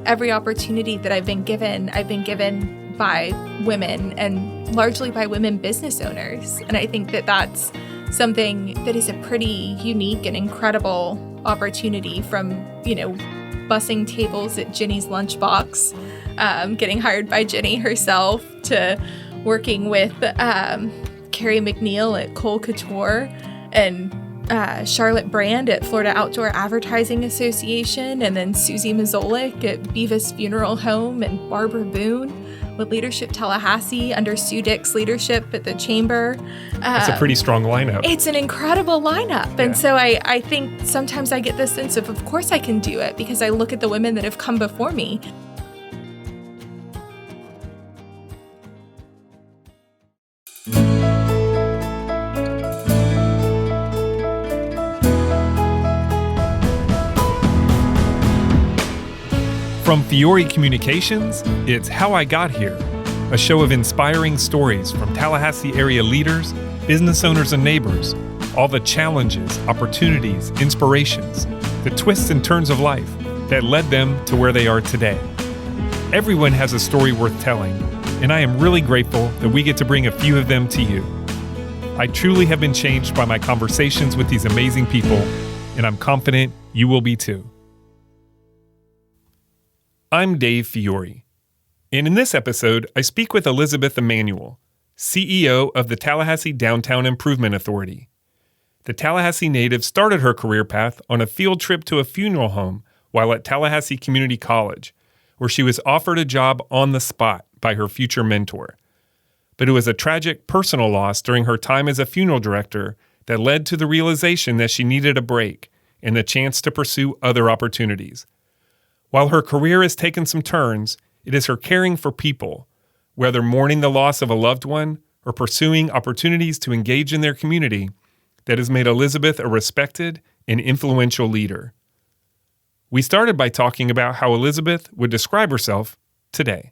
every opportunity that I've been given by women, and largely by women business owners. And I think that that's something that is a pretty unique and incredible opportunity, from, bussing tables at Jenny's Lunchbox, getting hired by Jenny herself, to working with Carrie McNeil at Cole Couture, and Charlotte Brand at Florida Outdoor Advertising Association, and then Susie Mazolik at Beavis Funeral Home, and Barbara Boone with Leadership Tallahassee under Sue Dick's leadership at the Chamber. That's a pretty strong lineup. It's an incredible lineup. Yeah. And so I think sometimes I get this sense of course I can do it, because I look at the women that have come before me. From Fiore Communications, it's How I Got Here, a show of inspiring stories from Tallahassee area leaders, business owners, and neighbors, all the challenges, opportunities, inspirations, the twists and turns of life that led them to where they are today. Everyone has a story worth telling, and I am really grateful that we get to bring a few of them to you. I truly have been changed by my conversations with these amazing people, and I'm confident you will be too. I'm Dave Fiore, and in this episode, I speak with Elizabeth Emmanuel, CEO of the Tallahassee Downtown Improvement Authority. The Tallahassee native started her career path on a field trip to a funeral home while at Tallahassee Community College, where she was offered a job on the spot by her future mentor. But it was a tragic personal loss during her time as a funeral director that led to the realization that she needed a break and the chance to pursue other opportunities. While her career has taken some turns, it is her caring for people, whether mourning the loss of a loved one or pursuing opportunities to engage in their community, that has made Elizabeth a respected and influential leader. We started by talking about how Elizabeth would describe herself today.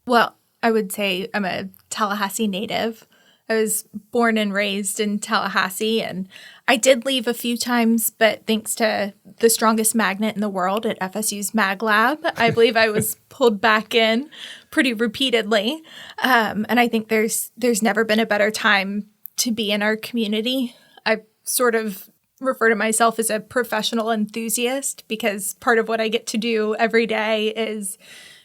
Well, I would say I'm a Tallahassee native. I was born and raised in Tallahassee, and I did leave a few times, but thanks to the strongest magnet in the world at FSU's Mag Lab, I believe I was pulled back in pretty repeatedly. And I think there's never been a better time to be in our community. I sort of refer to myself as a professional enthusiast, because part of what I get to do every day is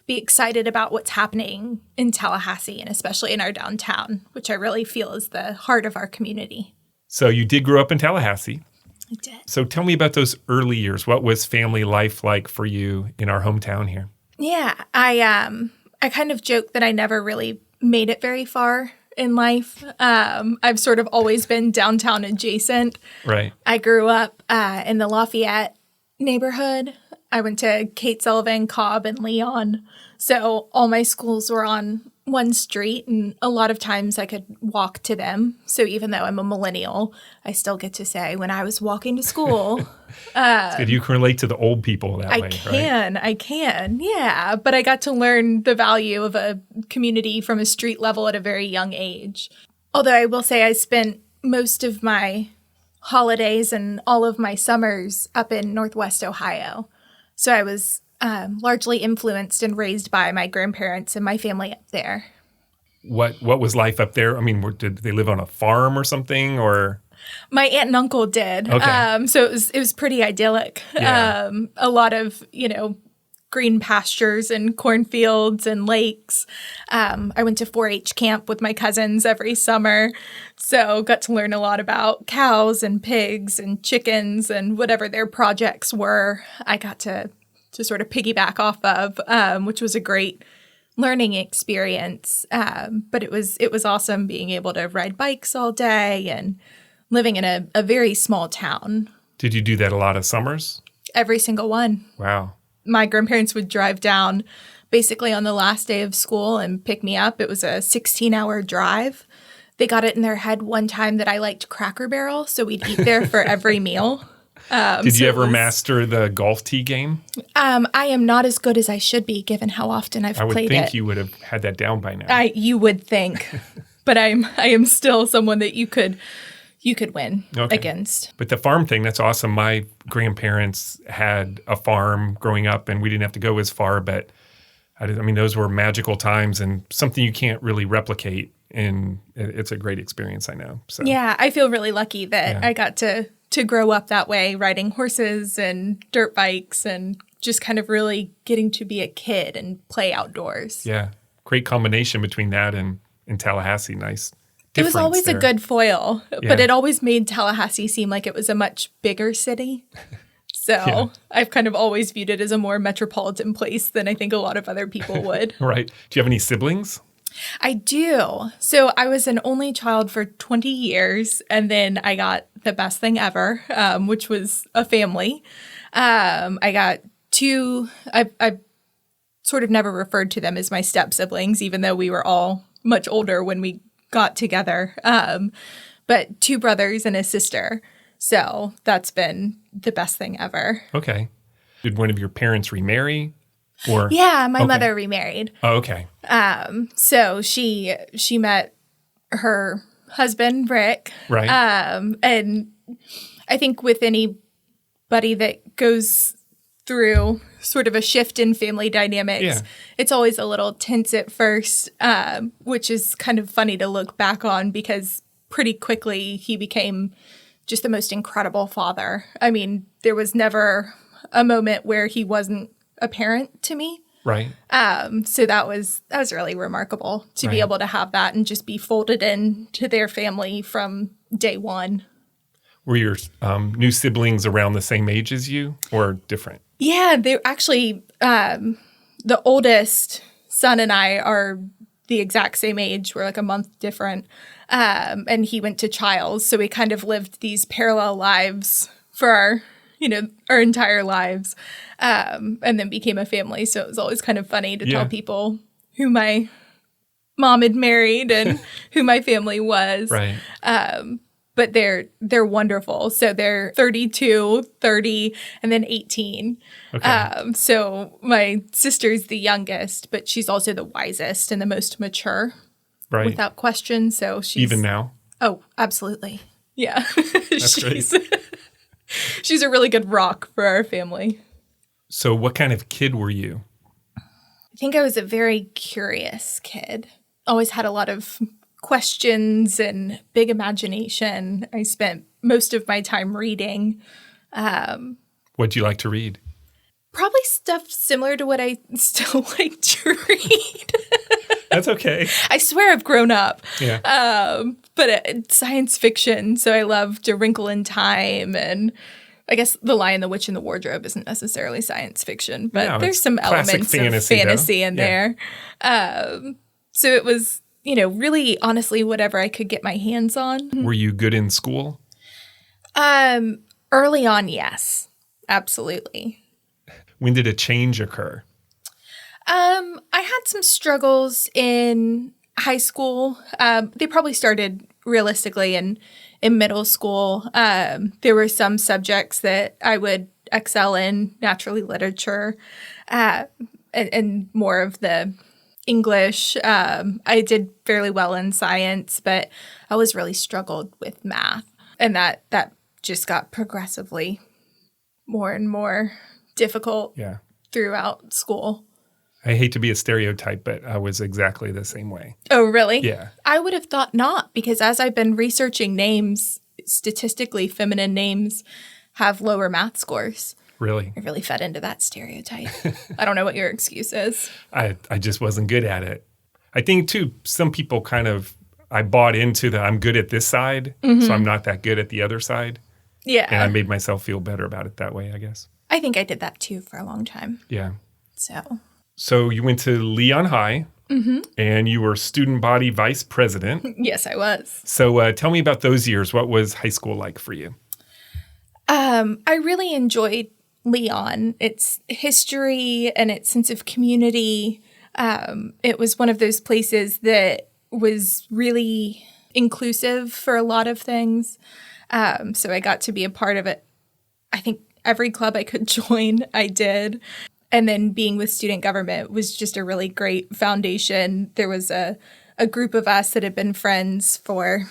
be excited about what's happening in Tallahassee, and especially in our downtown, which I really feel is the heart of our community. So you did grow up in Tallahassee. I did. So tell me about those early years. What was family life like for you in our hometown here? Yeah, I kind of joke that I never really made it very far in life. I've sort of always been downtown adjacent. Right. I grew up in the Lafayette neighborhood. I went to Kate Sullivan, Cobb, and Leon. So all my schools were on one street, and a lot of times I could walk to them. So even though I'm a millennial, I still get to say when I was walking to school. It's good. You can relate to the old people that way, right? I can, yeah. But I got to learn the value of a community from a street level at a very young age. Although I will say I spent most of my holidays and all of my summers up in Northwest Ohio. So I was largely influenced and raised by my grandparents and my family up there. What was life up there? I mean, did they live on a farm or something, or? My aunt and uncle did. Okay. So it was pretty idyllic. Yeah. A lot of, green pastures and cornfields and lakes. I went to 4-H camp with my cousins every summer. So got to learn a lot about cows and pigs and chickens and whatever their projects were. I got to sort of piggyback off of, which was a great learning experience. But it was awesome being able to ride bikes all day and living in a very small town. Did you do that a lot of summers? Every single one. Wow. My grandparents would drive down basically on the last day of school and pick me up. It was a 16-hour drive. They got it in their head one time that I liked Cracker Barrel, so we'd eat there for every meal. Did you ever master the golf tee game? I am not as good as I should be, given how often I've played it. I would think you would have had that down by now. You would think, but I am still someone that you could you could win against. But the farm thing, that's awesome. My grandparents had a farm growing up, and we didn't have to go as far, but I mean, those were magical times and something you can't really replicate. And it's a great experience, I know. So yeah, I feel really lucky that I got to grow up that way, riding horses and dirt bikes and just kind of really getting to be a kid and play outdoors. Yeah. Great combination between that and in Tallahassee. Nice. It was always a good foil, but it always made Tallahassee seem like it was a much bigger city. So I've kind of always viewed it as a more metropolitan place than I think a lot of other people would. Right. Do you have any siblings? I do. So I was an only child for 20 years, and then I got the best thing ever, which was a family. I got two, I sort of never referred to them as my step siblings, even though we were all much older when we got together, but two brothers and a sister. So that's been the best thing ever. Okay. Did one of your parents remarry? Or yeah, my mother remarried. Oh, okay. So she met her husband, Rick. Right. And I think with anybody that goes through sort of a shift in family dynamics, it's always a little tense at first, which is kind of funny to look back on because pretty quickly he became just the most incredible father. I mean, there was never a moment where he wasn't a parent to me. Right. So that was really remarkable to be able to have that and just be folded into their family from day one. Were your new siblings around the same age as you or different? Yeah, they're actually the oldest son and I are the exact same age. We're like a month different. And he went to Childs. So we kind of lived these parallel lives for our entire lives, and then became a family. So it was always kind of funny to tell people who my mom had married and who my family was. Right. But they're wonderful. So they're 32, 30, and then 18. Okay. So my sister's the youngest, but she's also the wisest and the most mature. Right. Without question. So she's... Even now? Oh, absolutely. Yeah. That's great. She's a really good rock for our family. So what kind of kid were you? I think I was a very curious kid. Always had a lot of questions and big imagination. I spent most of my time reading. What'd you like to read? Probably stuff similar to what I still like to read. That's okay. I swear I've grown up. Yeah. But science fiction. So I loved A Wrinkle in Time. And I guess The Lion, the Witch, and the Wardrobe isn't necessarily science fiction. But there's some elements of fantasy in there. So it was, really honestly whatever I could get my hands on. Were you good in school? Early on, yes. Absolutely. When did a change occur? I had some struggles in high school. They probably started realistically in middle school. There were some subjects that I would excel in, naturally literature, and more of the English. I did fairly well in science, but I always really struggled with math. And that just got progressively more and more difficult throughout school. I hate to be a stereotype, but I was exactly the same way. Oh, really? Yeah. I would have thought not, because as I've been researching names, statistically feminine names have lower math scores. Really? I really fed into that stereotype. I don't know what your excuse is. I just wasn't good at it. I think, too, some people I bought into I'm good at this side, so I'm not that good at the other side. Yeah. And I made myself feel better about it that way, I guess. I think I did that, too, for a long time. Yeah. So you went to Leon High, and you were student body vice president. Yes, I was. So tell me about those years. What was high school like for you? I really enjoyed Leon, its history and its sense of community. It was one of those places that was really inclusive for a lot of things. So I got to be a part of it. I think every club I could join, I did. And then being with student government was just a really great foundation. There was a group of us that had been friends for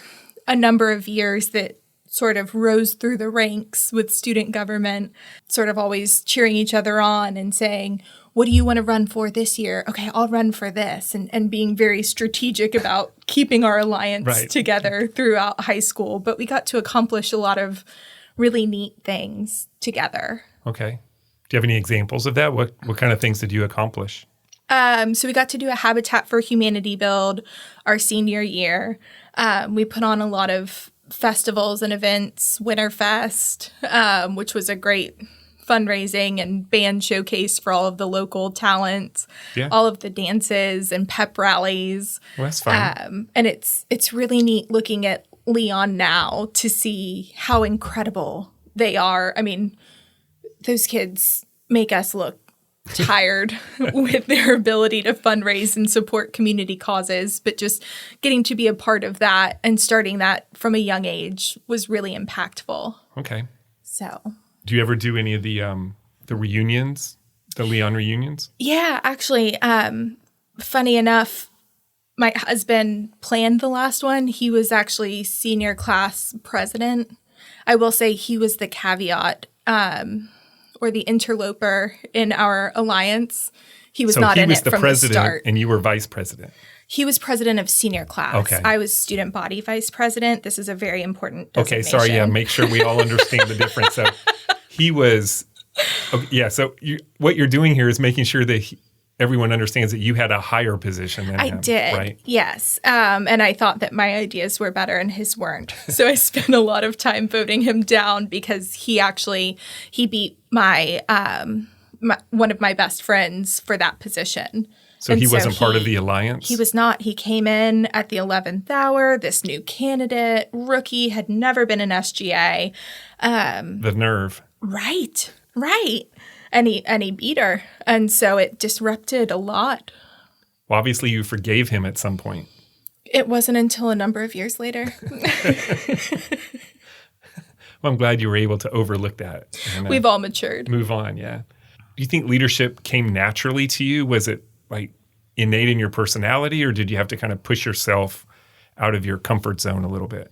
a number of years that sort of rose through the ranks with student government, sort of always cheering each other on and saying, what do you want to run for this year? Okay, I'll run for this. And being very strategic about keeping our alliance together throughout high school. But we got to accomplish a lot of really neat things together. Okay. Do you have any examples of that? What kind of things did you accomplish? So we got to do a Habitat for Humanity build our senior year. We put on a lot of festivals and events, Winterfest, which was a great fundraising and band showcase for all of the local talents, all of the dances and pep rallies. Well, that's fun. And it's really neat looking at Leon now to see how incredible they are. I mean, those kids make us look tired with their ability to fundraise and support community causes, but just getting to be a part of that and starting that from a young age was really impactful. Okay. So, do you ever do any of the reunions, the Leon reunions? Yeah, actually, funny enough, my husband planned the last one. He was actually senior class president. I will say he was the caveat, or the interloper in our alliance. He was not in it from the start. And you were vice president. He was president of senior class. Okay. I was student body vice president. This is a very important designation. Okay, sorry. Yeah, make sure we all understand the difference. So he was, so what you're doing here is making sure that everyone understands that you had a higher position than him. I did, right? Yes. And I thought that my ideas were better and his weren't. So I spent a lot of time voting him down because he beat my one of my best friends for that position. So he wasn't part of the alliance? He was not. He came in at the 11th hour, this new candidate, rookie, had never been an SGA. The nerve. Right. And he beat her. And so it disrupted a lot. Well, obviously you forgave him at some point. It wasn't until a number of years later. Well, I'm glad you were able to overlook that. And, we've all matured. Move on, yeah. Do you think leadership came naturally to you? Was it like innate in your personality, or did you have to kind of push yourself out of your comfort zone a little bit?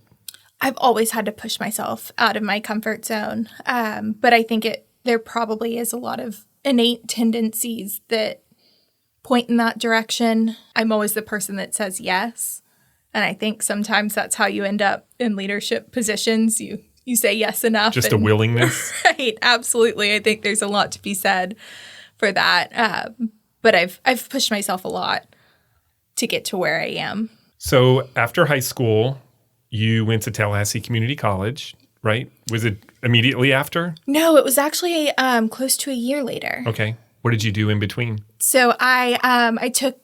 I've always had to push myself out of my comfort zone. But I think there probably is a lot of innate tendencies that point in that direction. I'm always the person that says yes. And I think sometimes that's how you end up in leadership positions. You say yes enough. Just a willingness. Right. Absolutely. I think there's a lot to be said for that. But I've pushed myself a lot to get to where I am. So after high school, you went to Tallahassee Community College, right? Was it immediately after? No, it was actually close to a year later. Okay. What did you do in between? So I took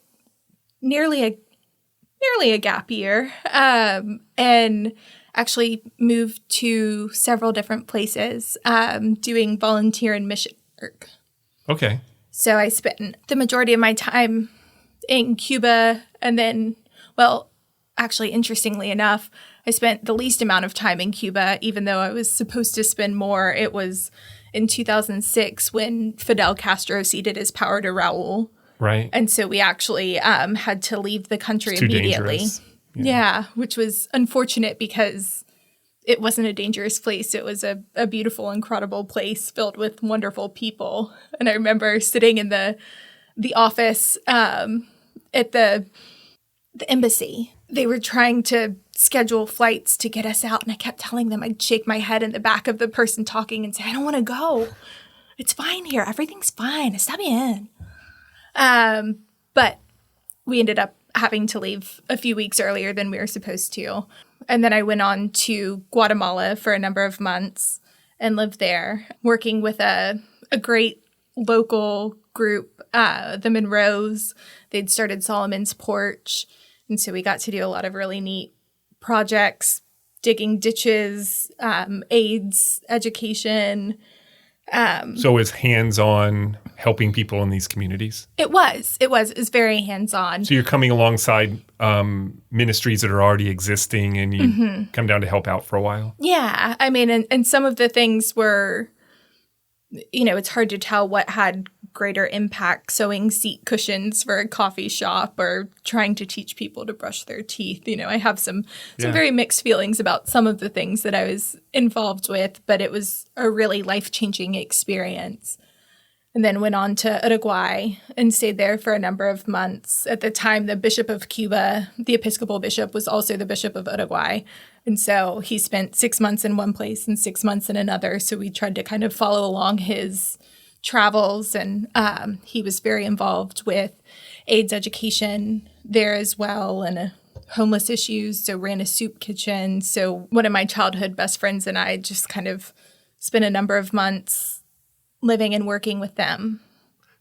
nearly a gap year and actually moved to several different places doing volunteer and mission work. Okay. So I spent the majority of my time in Cuba and then, well, actually, interestingly enough, I spent the least amount of time in Cuba, even though I was supposed to spend more. It was in 2006 when Fidel Castro ceded his power to Raul. Right. And so we actually had to leave the country immediately. Dangerous. Yeah, which was unfortunate because it wasn't a dangerous place. It was a beautiful, incredible place filled with wonderful people. And I remember sitting in the office at the embassy. They were trying to schedule flights to get us out. And I kept telling them, I'd shake my head in the back of the person talking and say, I don't want to go. It's fine here. Everything's fine. Stop me in. But we ended up having to leave a few weeks earlier than we were supposed to. And then I went on to Guatemala for a number of months and lived there, working with a great local group, the Monroes. They'd started Solomon's Porch. And so we got to do a lot of really neat projects, digging ditches, AIDS, education. So it was hands-on helping people in these communities? It was very hands-on. So you're coming alongside ministries that are already existing and you come down to help out for a while? Yeah. I mean, and some of the things were, it's hard to tell what had greater impact sewing seat cushions for a coffee shop or trying to teach people to brush their teeth. I have some very mixed feelings about some of the things that I was involved with, but it was a really life-changing experience. And then went on to Uruguay and stayed there for a number of months. At the time, the Bishop of Cuba, the Episcopal Bishop, was also the Bishop of Uruguay. And so he spent 6 months in one place and 6 months in another. So we tried to kind of follow along his travels. And he was very involved with AIDS education there as well and homeless issues. So ran a soup kitchen. So one of my childhood best friends and I just kind of spent a number of months living and working with them.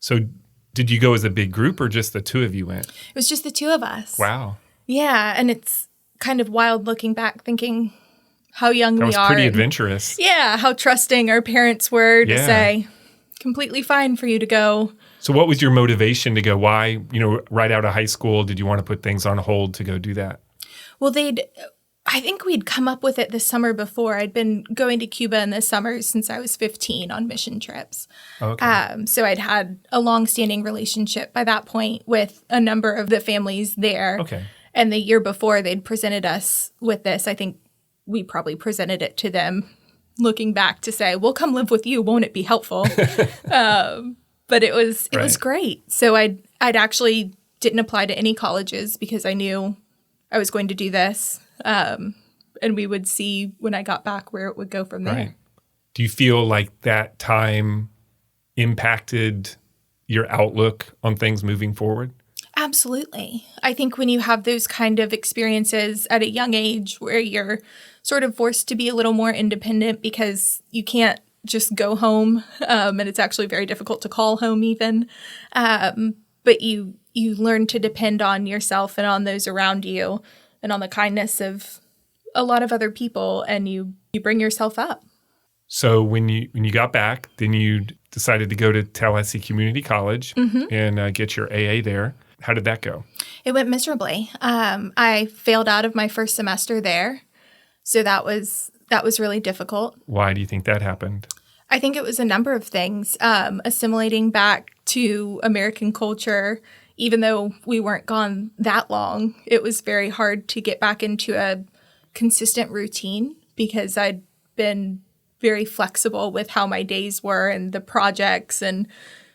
So did you go as a big group or just the two of you went? It was just the two of us. Wow. Yeah, and it's kind of wild looking back thinking how young we are. That was pretty adventurous. Yeah, how trusting our parents were to say, completely fine for you to go. So what was your motivation to go? Why, right out of high school, did you want to put things on hold to go do that? Well, I think we'd come up with it the summer before. I'd been going to Cuba in the summer since I was 15 on mission trips. Okay. So I'd had a long-standing relationship by that point with a number of the families there. Okay. And the year before they'd presented us with this, I think we probably presented it to them looking back to say, we'll come live with you. Won't it be helpful? But it was great. So I'd actually didn't apply to any colleges because I knew I was going to do this. And we would see when I got back where it would go from there. Right. Do you feel like that time impacted your outlook on things moving forward? Absolutely. I think when you have those kind of experiences at a young age where you're sort of forced to be a little more independent because you can't just go home, and it's actually very difficult to call home even, but you learn to depend on yourself and on those around you and on the kindness of a lot of other people, and you bring yourself up. So when you got back, then you decided to go to Tallahassee Community College and get your AA there. How did that go? It went miserably. I failed out of my first semester there, so that was really difficult. Why do you think that happened? I think it was a number of things. Assimilating back to American culture. Even though we weren't gone that long, it was very hard to get back into a consistent routine because I'd been very flexible with how my days were and the projects, and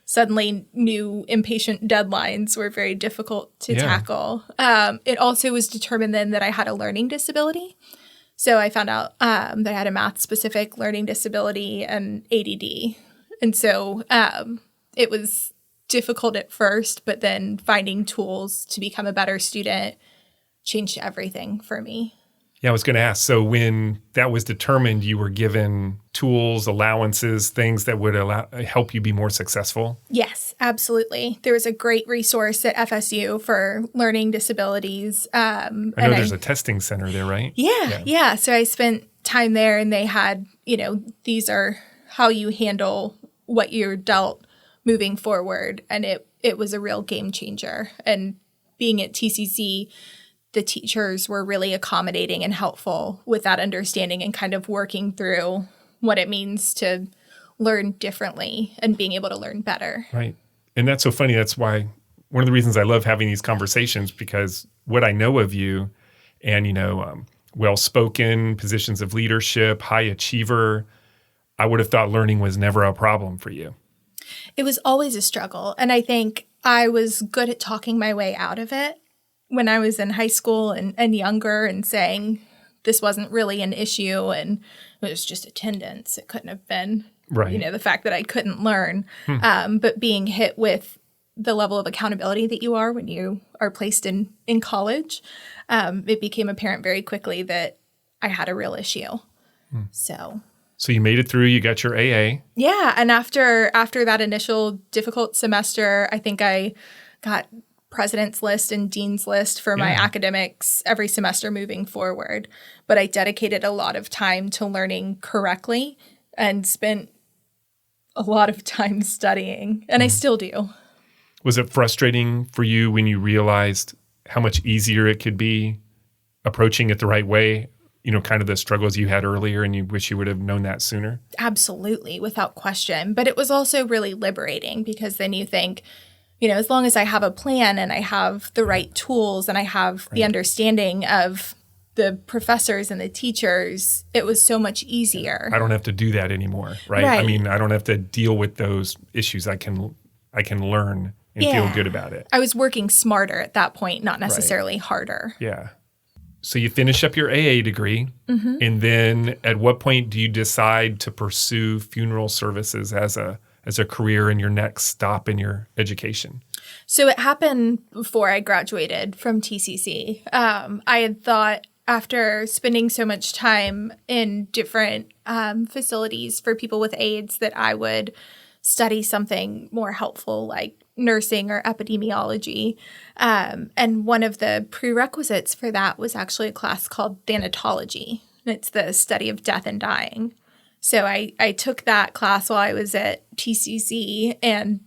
suddenly new impatient deadlines were very difficult to tackle. It also was determined then that I had a learning disability. So I found out that I had a math-specific learning disability and ADD. And so it was difficult at first, but then finding tools to become a better student changed everything for me. Yeah, I was going to ask. So when that was determined, you were given tools, allowances, things that would help you be more successful? Yes, absolutely. There was a great resource at FSU for learning disabilities. I know there's a testing center there, right? Yeah. So I spent time there, and they had, these are how you handle what you're dealt moving forward. And it was a real game changer. And being at TCC, the teachers were really accommodating and helpful with that understanding and kind of working through what it means to learn differently and being able to learn better. Right. And that's so funny. That's why one of the reasons I love having these conversations, because what I know of you and, well-spoken, positions of leadership, high achiever, I would have thought learning was never a problem for you. It was always a struggle. And I think I was good at talking my way out of it when I was in high school and younger, and saying this wasn't really an issue and it was just attendance. It couldn't have been, the fact that I couldn't learn. But being hit with the level of accountability that you are when you are placed in college, it became apparent very quickly that I had a real issue. So you made it through, you got your AA. Yeah. And after that initial difficult semester, I think I got president's list and dean's list for my academics every semester moving forward. But I dedicated a lot of time to learning correctly and spent a lot of time studying. And I still do. Was it frustrating for you when you realized how much easier it could be approaching it the right way kind of the struggles you had earlier and you wish you would have known that sooner? Absolutely, without question. But it was also really liberating because then you think, as long as I have a plan and I have the right tools and I have the understanding of the professors and the teachers, it was so much easier. I don't have to do that anymore, right? I mean, I don't have to deal with those issues. I can learn and feel good about it. I was working smarter at that point, not necessarily harder. Yeah. So you finish up your AA degree, and then at what point do you decide to pursue funeral services as a career and your next stop in your education? So it happened before I graduated from TCC. I had thought, after spending so much time in different facilities for people with AIDS, that I would study something more helpful like nursing or epidemiology. And one of the prerequisites for that was actually a class called thanatology. It's the study of death and dying. So I took that class while I was at TCC, and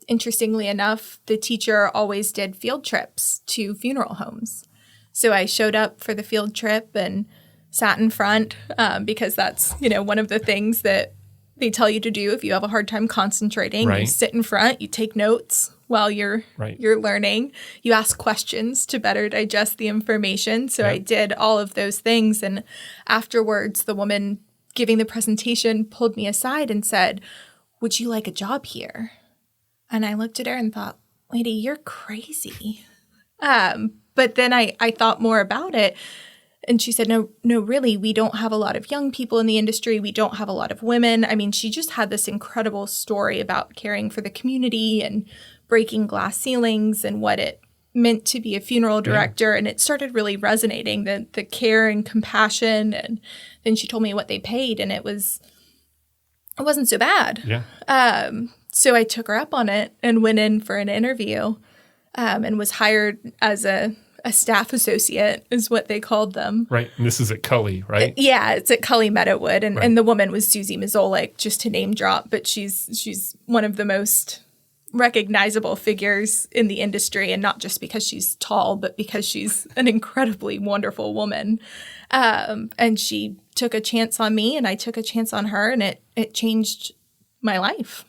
interestingly enough, the teacher always did field trips to funeral homes. So I showed up for the field trip and sat in front because that's, one of the things that they tell you to do if you have a hard time concentrating. Right. You sit in front, you take notes while you're learning. You ask questions to better digest the information. So I did all of those things. And afterwards, the woman giving the presentation pulled me aside and said, "Would you like a job here?" And I looked at her and thought, "Lady, you're crazy." But then I thought more about it. And she said, no, really, we don't have a lot of young people in the industry. We don't have a lot of women. I mean, she just had this incredible story about caring for the community and breaking glass ceilings and what it meant to be a funeral director. And it started really resonating, the care and compassion. And then she told me what they paid, and it wasn't so bad. Yeah. So I took her up on it and went in for an interview and was hired as a staff associate is what they called them. Right. And this is at Cully, right? Yeah, it's at Cully Meadowood. And the woman was Susie Mazolik, just to name drop. But she's one of the most recognizable figures in the industry, and not just because she's tall, but because she's an incredibly wonderful woman. And she took a chance on me, and I took a chance on her, and it changed my life.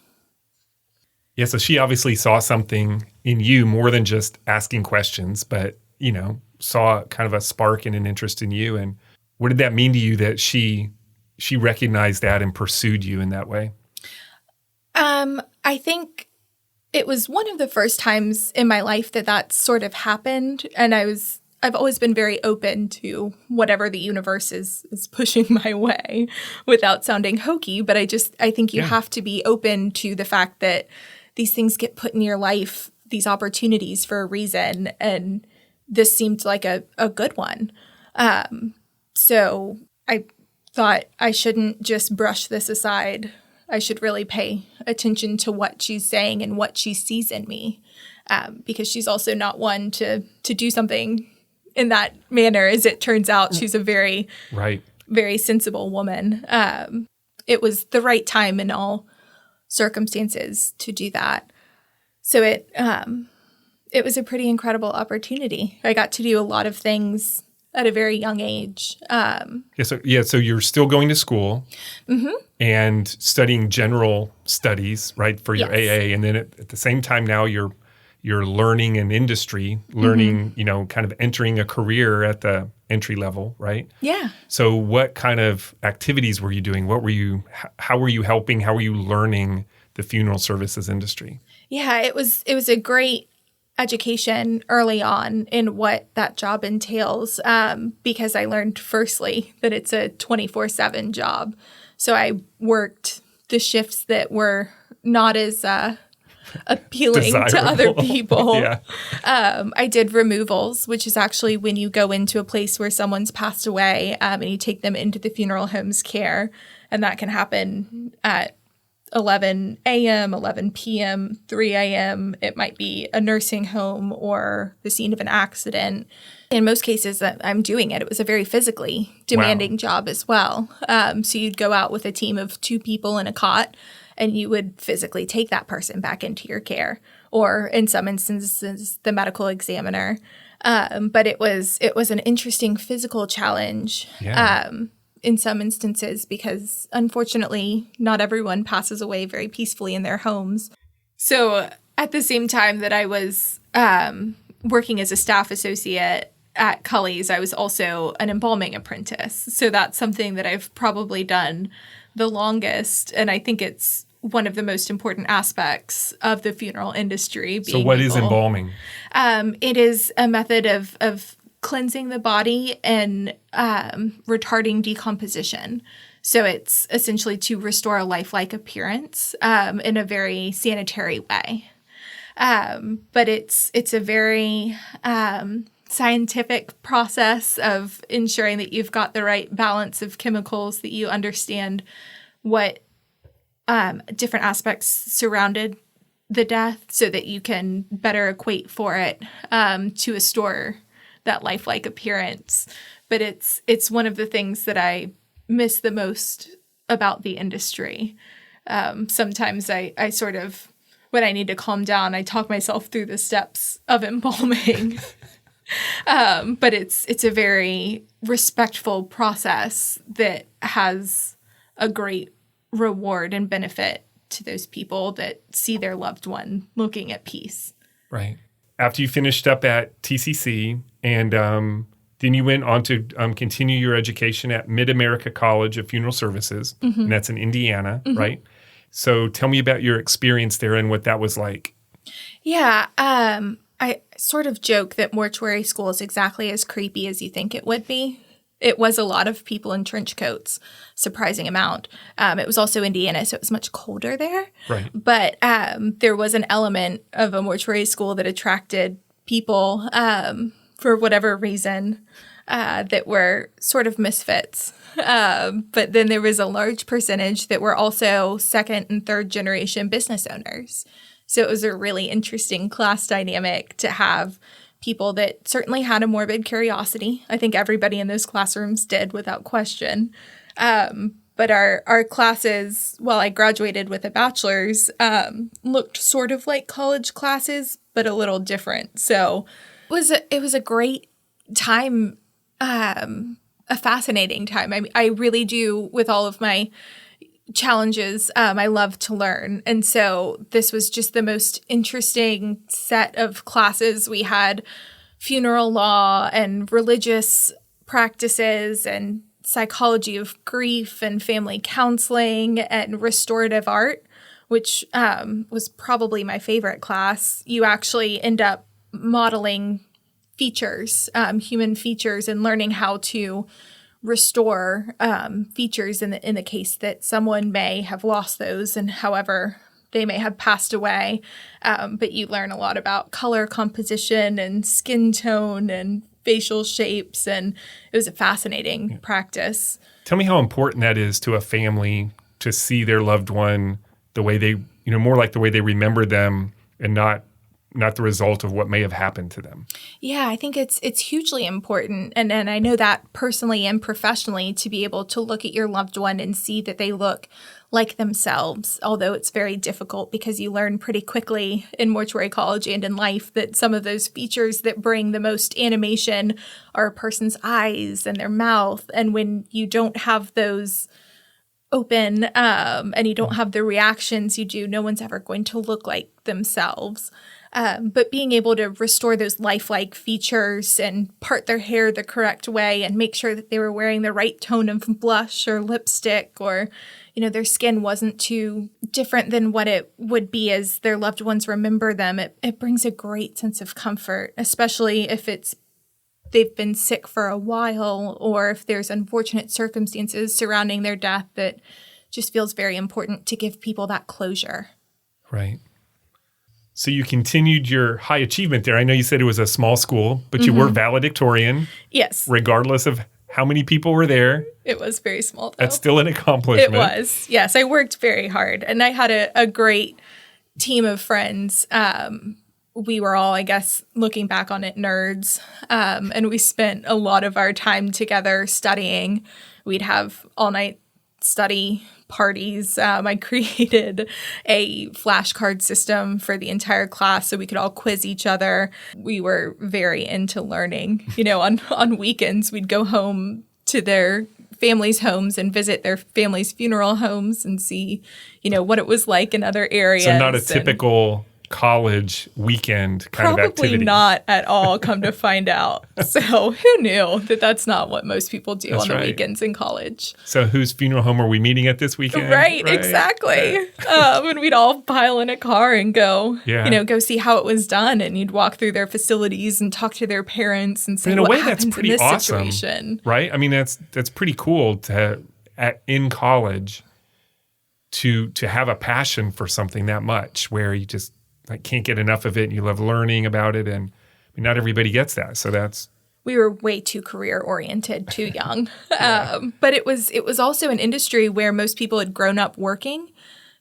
Yeah, so she obviously saw something in you more than just asking questions, but saw kind of a spark and an interest in you. And what did that mean to you that she recognized that and pursued you in that way? I think it was one of the first times in my life that sort of happened. And I've always been very open to whatever the universe is pushing my way without sounding hokey. But I think you have to be open to the fact that these things get put in your life, these opportunities, for a reason. And this seemed like a good one. So I thought I shouldn't just brush this aside. I should really pay attention to what she's saying and what she sees in me, because she's also not one to do something in that manner. As it turns out, she's a very, very sensible woman. It was the right time in all circumstances to do that. So it was a pretty incredible opportunity. I got to do a lot of things at a very young age. So you're still going to school and studying general studies, right, for your AA, and then at the same time now you're learning in industry, learning, kind of entering a career at the entry level, right? Yeah. So what kind of activities were you doing? How were you helping? How were you learning the funeral services industry? Yeah, it was a great education early on in what that job entails, because I learned firstly that it's a 24/7 job. So I worked the shifts that were not as appealing to other people. I did removals, which is actually when you go into a place where someone's passed away and you take them into the funeral home's care. And that can happen at 11 a.m., 11 p.m., 3 a.m. It might be a nursing home or the scene of an accident. In most cases that I'm doing it, it was a very physically demanding job as well. So you'd go out with a team of 2 people in a cot, and you would physically take that person back into your care, or in some instances, the medical examiner. But it was an interesting physical challenge. Yeah. In some instances, because unfortunately, not everyone passes away very peacefully in their homes. So at the same time that I was working as a staff associate at Cully's, I was also an embalming apprentice. So that's something that I've probably done the longest. And I think it's one of the most important aspects of the funeral industry. So what is embalming? It is a method of cleansing the body and retarding decomposition. So it's essentially to restore a lifelike appearance in a very sanitary way. But it's a very scientific process of ensuring that you've got the right balance of chemicals, that you understand what different aspects surrounded the death so that you can better equate for it to restore that lifelike appearance. But it's one of the things that I miss the most about the industry. Sometimes I sort of, when I need to calm down, I talk myself through the steps of embalming. But it's a very respectful process that has a great reward and benefit to those people that see their loved one looking at peace. Right. After you finished up at TCC, and then you went on to continue your education at Mid-America College of Funeral Services, and that's in Indiana, right? So tell me about your experience there and what that was like. Yeah, I sort of joke that mortuary school is exactly as creepy as you think it would be. It was a lot of people in trench coats, surprising amount. It was also Indiana, so it was much colder there. Right. But there was an element of a mortuary school that attracted people for whatever reason that were sort of misfits. But then there was a large percentage that were also second and third generation business owners. So it was a really interesting class dynamic to have people that certainly had a morbid curiosity. I think everybody in those classrooms did, without question. But our classes, while I graduated with a bachelor's, looked sort of like college classes, but a little different. So it was a great time, a fascinating time. I really do, with all of my challenges, I love to learn. And so this was just the most interesting set of classes. We had funeral law and religious practices and psychology of grief and family counseling and restorative art, which was probably my favorite class. You actually end up modeling features, human features, and learning how to restore features in the case that someone may have lost those, and however they may have passed away. But you learn a lot about color composition and skin tone and facial shapes, and it was a fascinating practice. Tell me how important that is to a family to see their loved one the way they, more like the way they remember them, and not the result of what may have happened to them. Yeah, I think it's hugely important. And I know that personally and professionally, to be able to look at your loved one and see that they look like themselves, although it's very difficult because you learn pretty quickly in mortuary college and in life that some of those features that bring the most animation are a person's eyes and their mouth. And when you don't have those open and you don't have the reactions you do, no one's ever going to look like themselves. But being able to restore those lifelike features and part their hair the correct way and make sure that they were wearing the right tone of blush or lipstick, or, their skin wasn't too different than what it would be as their loved ones remember them, it brings a great sense of comfort, especially if they've been sick for a while, or if there's unfortunate circumstances surrounding their death. That just feels very important to give people that closure. Right. So you continued your high achievement there. I know you said it was a small school, but you were valedictorian. Yes. Regardless of how many people were there. It was very small, though. That's still an accomplishment. It was. Yes, I worked very hard. And I had a great team of friends. We were all, I guess, looking back on it, nerds. And we spent a lot of our time together studying. We'd have all-night study parties. I created a flashcard system for the entire class so we could all quiz each other. We were very into learning. On weekends, we'd go home to their families' homes and visit their families' funeral homes and see, what it was like in other areas. So not a typical college weekend kind of activity. Probably not at all, come to find out. So who knew that that's not what most people do on the weekends in college. So whose funeral home are we meeting at this weekend? Right. Exactly. And we'd all pile in a car and go, go see how it was done. And you'd walk through their facilities and talk to their parents and say, what happens in this situation. Right? I mean, that's pretty cool in college to have a passion for something that much where you just can't get enough of it and you love learning about it. And not everybody gets that. So we were way too career oriented, too young. But it was also an industry where most people had grown up working.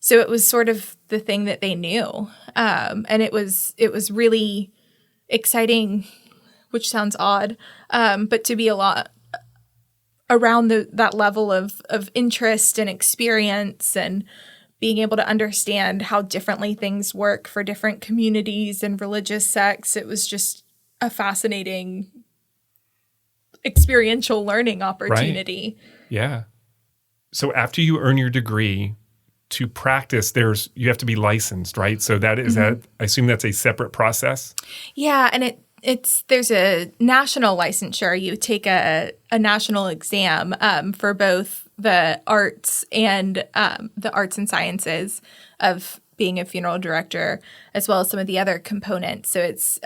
So it was sort of the thing that they knew. And it was really exciting, which sounds odd, but to be a lot around that level of interest and experience and being able to understand how differently things work for different communities and religious sects. It was just a fascinating experiential learning opportunity. Right. Yeah. So after you earn your degree, to practice, you have to be licensed, right? So that is I assume that's a separate process? Yeah, and there's a national licensure. You take a national exam for both the arts and the arts and sciences of being a funeral director, as well as some of the other components. So it's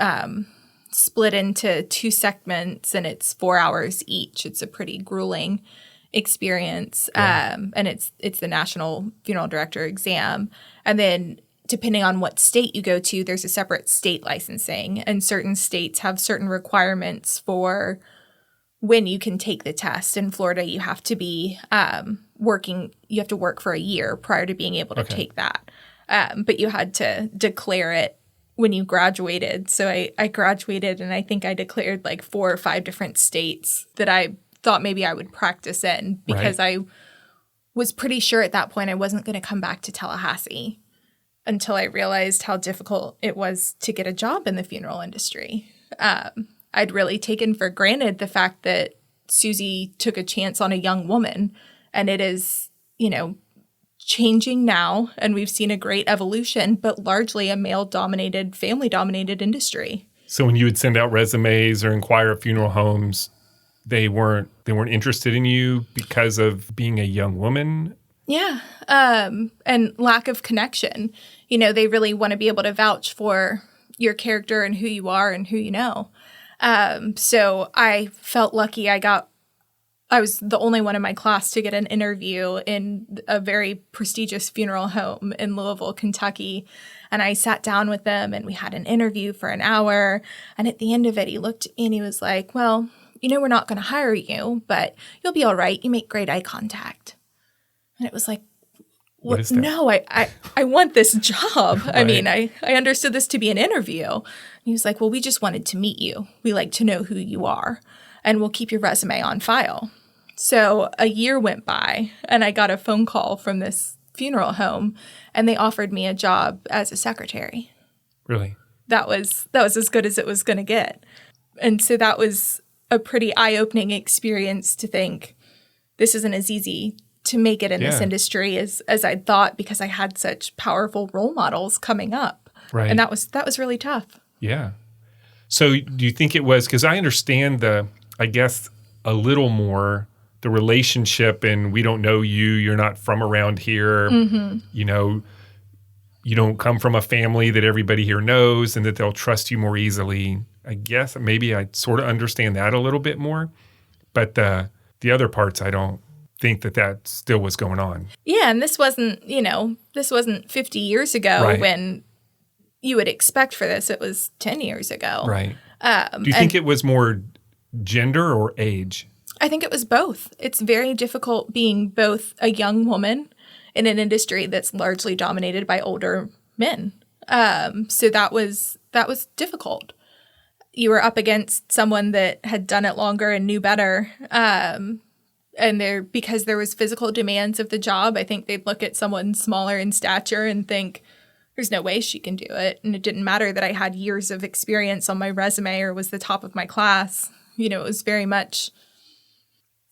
split into 2 segments, and it's 4 hours each. It's a pretty grueling experience, and it's the National Funeral Director exam. And then depending on what state you go to, there's a separate state licensing, and certain states have certain requirements for when you can take the test. In Florida, you have to be you have to work for a year prior to being able to take that. But you had to declare it when you graduated. So I graduated, and I think I declared 4 or 5 different states that I thought maybe I would practice in, because I was pretty sure at that point I wasn't going to come back to Tallahassee until I realized how difficult it was to get a job in the funeral industry. I'd really taken for granted the fact that Susie took a chance on a young woman, and it is, changing now, and we've seen a great evolution, but largely a male-dominated, family-dominated industry. So when you would send out resumes or inquire at funeral homes, they weren't interested in you because of being a young woman? Yeah, and lack of connection. They really want to be able to vouch for your character and who you are and who you know. So I felt lucky. I was the only one in my class to get an interview in a very prestigious funeral home in Louisville, Kentucky. And I sat down with them, and we had an interview for an hour. And at the end of it, he looked at me and he was like, well, we're not going to hire you, but you'll be all right. You make great eye contact. And it was like, what is that? No, I want this job. Right. I mean, I understood this to be an interview. And he was like, well, we just wanted to meet you. We like to know who you are, and we'll keep your resume on file. So a year went by, and I got a phone call from this funeral home, and they offered me a job as a secretary. Really? That was as good as it was going to get. And so that was a pretty eye-opening experience to think this isn't as easy to make it in this industry as I'd thought, because I had such powerful role models coming up. Right. And that was really tough. Yeah. So do you think it was, because I understand I guess a little more the relationship, and we don't know you're not from around here, you don't come from a family that everybody here knows and that they'll trust you more easily. I guess maybe I sort of understand that a little bit more, but the other parts I don't think that still was going on. Yeah, and this wasn't 50 years ago when you would expect for this. It was 10 years ago. Right. Do you think it was more gender or age? I think it was both. It's very difficult being both a young woman in an industry that's largely dominated by older men. So that was difficult. You were up against someone that had done it longer and knew better. because there was physical demands of the job, I think they'd look at someone smaller in stature and think, there's no way she can do it. And it didn't matter that I had years of experience on my resume or was the top of my class. It was very much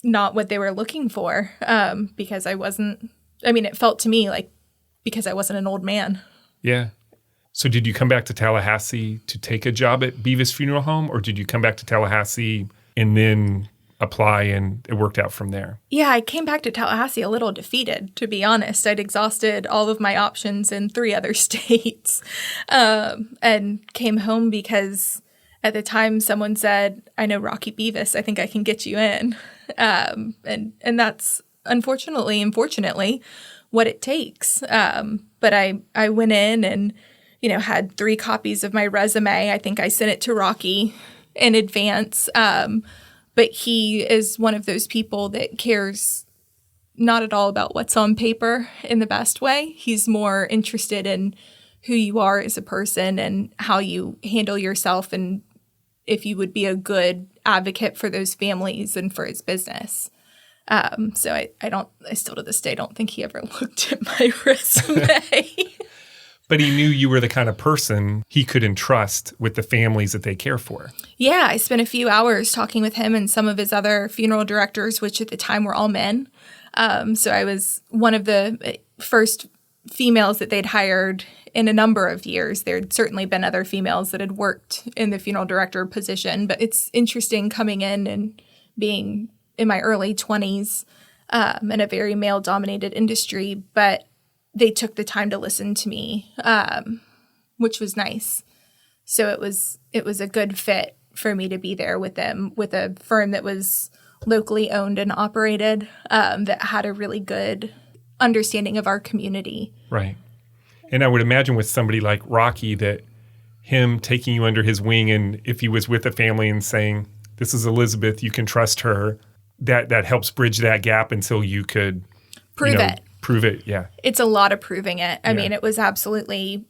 not what they were looking for, because it felt to me like because I wasn't an old man. Yeah. So did you come back to Tallahassee to take a job at Beavis Funeral Home, or did you come back to Tallahassee and then apply and it worked out from there? Yeah, I came back to Tallahassee a little defeated, to be honest. I'd exhausted all of my options in 3 other states, and came home because at the time someone said, I know Rocky Beavis, I think I can get you in. And that's unfortunately what it takes. But I went in and, had 3 copies of my resume. I think I sent it to Rocky in advance. But he is one of those people that cares not at all about what's on paper in the best way. He's more interested in who you are as a person and how you handle yourself and if you would be a good advocate for those families and for his business. So I still to this day don't think he ever looked at my resume. But he knew you were the kind of person he could entrust with the families that they care for. Yeah, I spent a few hours talking with him and some of his other funeral directors, which at the time were all men. So I was one of the first females that they'd hired in a number of years. There'd certainly been other females that had worked in the funeral director position, but it's interesting coming in and being in my early 20s in a very male-dominated industry, but they took the time to listen to me, which was nice. So it was a good fit for me to be there with them, with a firm that was locally owned and operated, that had a really good understanding of our community. Right. And I would imagine with somebody like Rocky that him taking you under his wing, and if he was with a family and saying, this is Elizabeth, you can trust her, that helps bridge that gap until you could prove it. Prove it, yeah. It's a lot of proving it. I mean, it was absolutely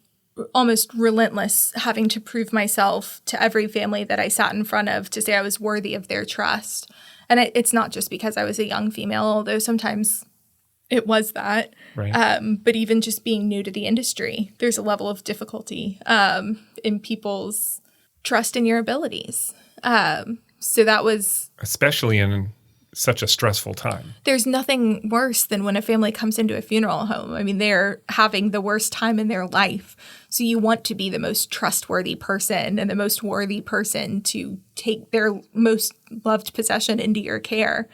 almost relentless having to prove myself to every family that I sat in front of to say I was worthy of their trust. And it's not just because I was a young female, although sometimes it was that. Right. But even just being new to the industry, there's a level of difficulty in people's trust in your abilities. So that was... Especially in such a stressful time. There's nothing worse than when a family comes into a funeral home. I mean, they're having the worst time in their life. So you want to be the most trustworthy person and the most worthy person to take their most loved possession into your care.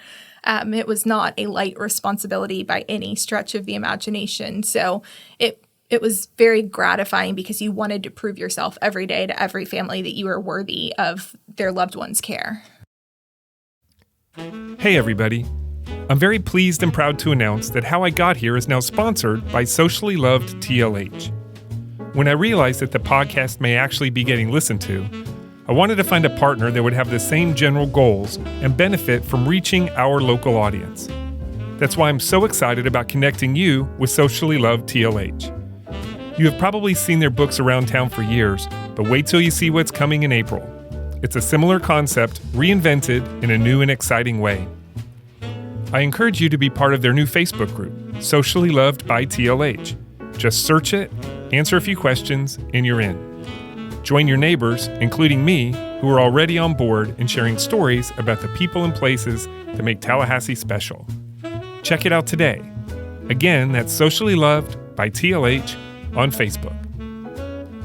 It was not a light responsibility by any stretch of the imagination. So it was very gratifying because you wanted to prove yourself every day to every family that you were worthy of their loved one's care. Hey everybody, I'm very pleased and proud to announce that How I Got Here is now sponsored by Socially Loved TLH. When I realized that the podcast may actually be getting listened to, I wanted to find a partner that would have the same general goals and benefit from reaching our local audience. That's why I'm so excited about connecting you with Socially Loved TLH. You have probably seen their books around town for years, but wait till you see what's coming in April. It's a similar concept, reinvented in a new and exciting way. I encourage you to be part of their new Facebook group, Socially Loved by TLH. Just search it, answer a few questions, and you're in. Join your neighbors, including me, who are already on board and sharing stories about the people and places that make Tallahassee special. Check it out today. Again, that's Socially Loved by TLH on Facebook.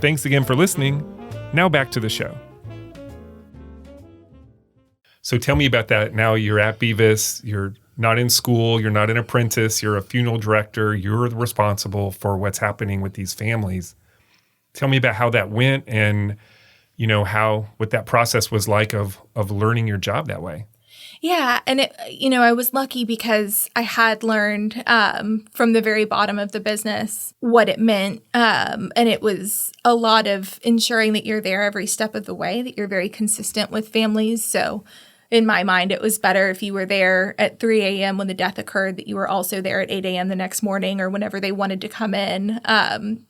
Thanks again for listening. Now back to the show. So tell me about that. Now you're at Beavis, you're not in school, you're not an apprentice, you're a funeral director, you're responsible for what's happening with these families. Tell me about how that went and, what that process was like of learning your job that way. Yeah. And, I was lucky because I had learned from the very bottom of the business what it meant. And it was a lot of ensuring that you're there every step of the way, that you're very consistent with families. So in my mind, it was better if you were there at 3 a.m. when the death occurred, that you were also there at 8 a.m. the next morning or whenever they wanted to come in,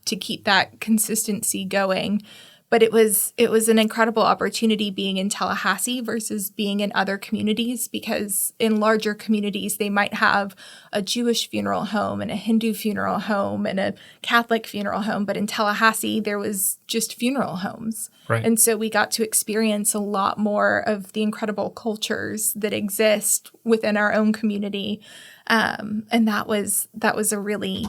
to keep that consistency going. But it was an incredible opportunity being in Tallahassee versus being in other communities, because in larger communities, they might have a Jewish funeral home and a Hindu funeral home and a Catholic funeral home. But in Tallahassee, there was just funeral homes. Right. And so we got to experience a lot more of the incredible cultures that exist within our own community. And that was a really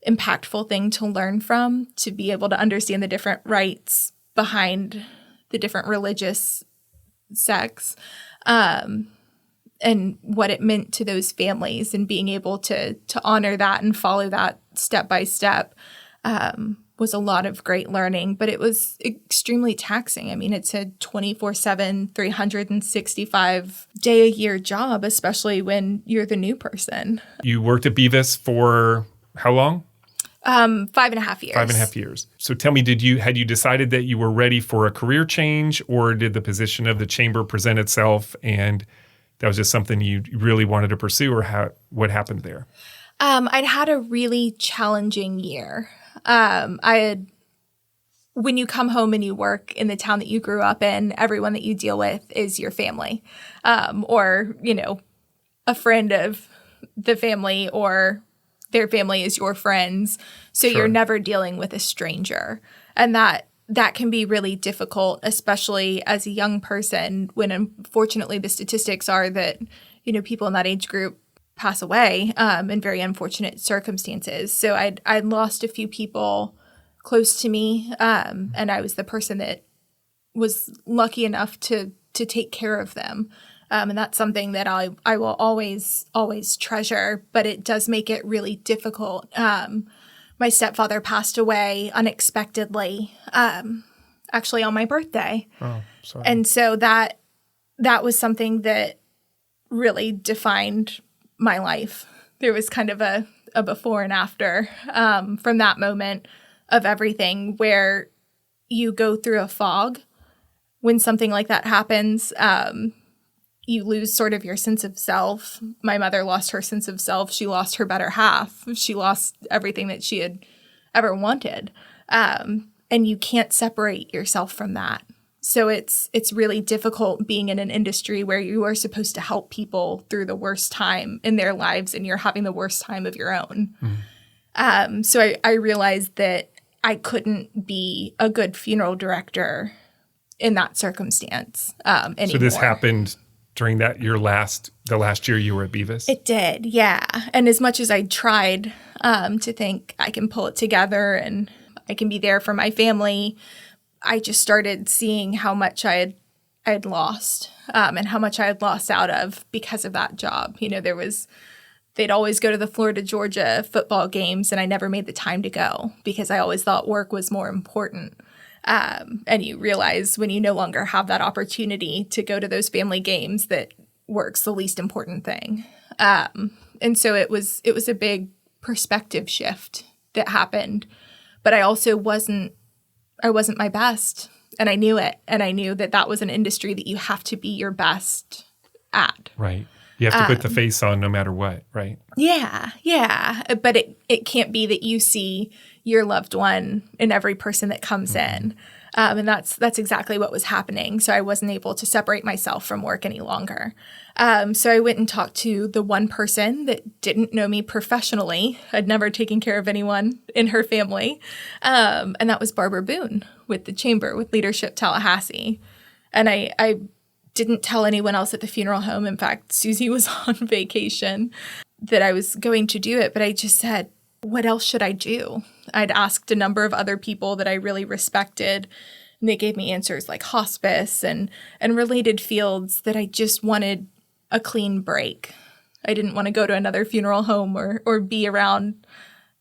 impactful thing to learn from, to be able to understand the different rites behind the different religious sects, and what it meant to those families, and being able to honor that and follow that step by step was a lot of great learning. But it was extremely taxing. I mean, it's a 24/7, 365-day-a-year job, especially when you're the new person. You worked at Beavis for how long? 5.5 years. 5.5 years. So tell me, had you decided that you were ready for a career change, or did the position of the chamber present itself and that was just something you really wanted to pursue, or what happened there? I'd had a really challenging year. When you come home and you work in the town that you grew up in, everyone that you deal with is your family, or, a friend of the family, or their family is your friends. So Sure. You're never dealing with a stranger. And that can be really difficult, especially as a young person, when unfortunately the statistics are that, people in that age group pass away in very unfortunate circumstances. So I'd lost a few people close to me, and I was the person that was lucky enough to take care of them. And that's something that I will always treasure, but it does make it really difficult. My stepfather passed away unexpectedly, actually on my birthday. Oh, sorry. And so that was something that really defined my life. There was kind of a before and after from that moment of everything, where you go through a fog when something like that happens. You lose sort of your sense of self. My mother lost her sense of self. She lost her better half. She lost everything that she had ever wanted. And you can't separate yourself from that. So it's really difficult being in an industry where you are supposed to help people through the worst time in their lives, and you're having the worst time of your own. Mm-hmm. So I realized that I couldn't be a good funeral director in that circumstance anymore. So this happened during the last year you were at Beavis? It did, yeah. And as much as I tried to think I can pull it together and I can be there for my family, I just started seeing how much I had lost, and how much I had lost out of because of that job. They'd always go to the Florida-Georgia football games, and I never made the time to go because I always thought work was more important. And you realize when you no longer have that opportunity to go to those family games that work's the least important thing. And so it was a big perspective shift that happened. But I also wasn't my best, and I knew it. And I knew that was an industry that you have to be your best at. Right. You have to put the face on no matter what, right? Yeah. But it can't be that you see your loved one in every person that comes in. And that's exactly what was happening. So I wasn't able to separate myself from work any longer. So I went and talked to the one person that didn't know me professionally. I'd never taken care of anyone in her family. And that was Barbara Boone with the Chamber, with Leadership Tallahassee. And I didn't tell anyone else at the funeral home. In fact, Susie was on vacation, that I was going to do it. But I just said, what else should I do? I'd asked a number of other people that I really respected, and they gave me answers like hospice and related fields that I just wanted a clean break. I didn't want to go to another funeral home or be around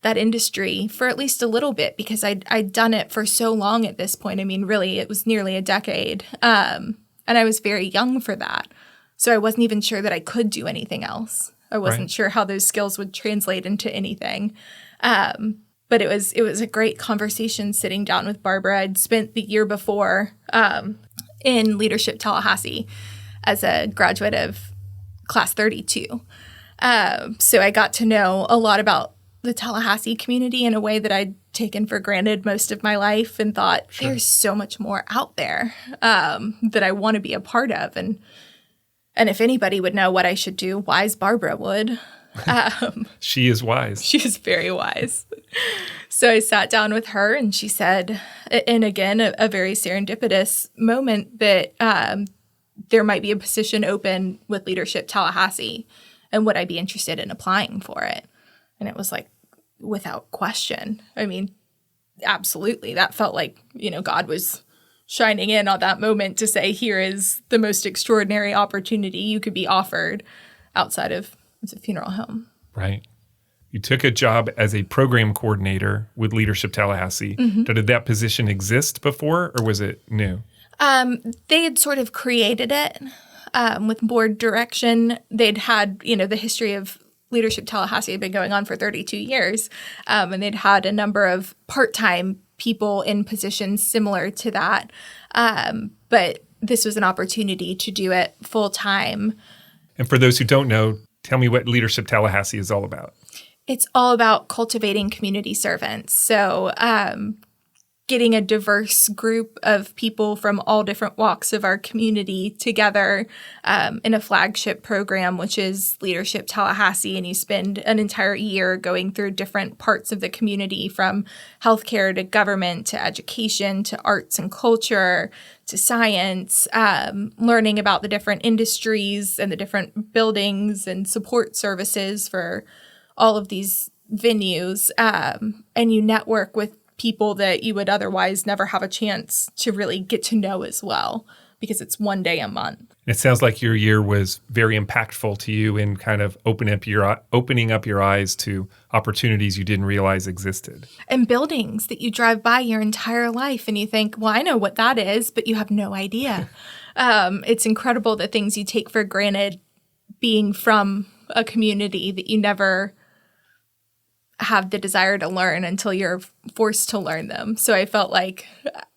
that industry for at least a little bit, because I'd done it for so long at this point. I mean, really, it was nearly a decade. And I was very young for that. So I wasn't even sure that I could do anything else. I wasn't sure how those skills would translate into anything. But it was a great conversation sitting down with Barbara. I'd spent the year before in Leadership Tallahassee as a graduate of Class 32. So I got to know a lot about the Tallahassee community in a way that I'd taken for granted most of my life and thought, there's so much more out there that I want to be a part of. And if anybody would know what I should do, wise Barbara would. She is wise. She is very wise. So I sat down with her and she said, and again, a very serendipitous moment, that there might be a position open with Leadership Tallahassee, and would I be interested in applying for it? And it was like, without question. I mean, absolutely. That felt like, God was shining in on that moment to say, here is the most extraordinary opportunity you could be offered outside of a funeral home. Right. You took a job as a program coordinator with Leadership Tallahassee. Mm-hmm. Did that position exist before, or was it new? They had sort of created it with board direction. They'd had, the history of Leadership Tallahassee had been going on for 32 years, and they'd had a number of part-time people in positions similar to that. But this was an opportunity to do it full-time. And for those who don't know, tell me what Leadership Tallahassee is all about. It's all about cultivating community servants. So getting a diverse group of people from all different walks of our community together in a flagship program, which is Leadership Tallahassee. And you spend an entire year going through different parts of the community, from healthcare to government to education to arts and culture to science, learning about the different industries and the different buildings and support services for all of these venues. And you network with people that you would otherwise never have a chance to really get to know as well, because it's one day a month. It sounds like your year was very impactful to you in kind of opening up your eyes to opportunities you didn't realize existed. And buildings that you drive by your entire life and you think, well, I know what that is, but you have no idea. It's incredible the things you take for granted being from a community that you never have the desire to learn until you're forced to learn them. So I felt like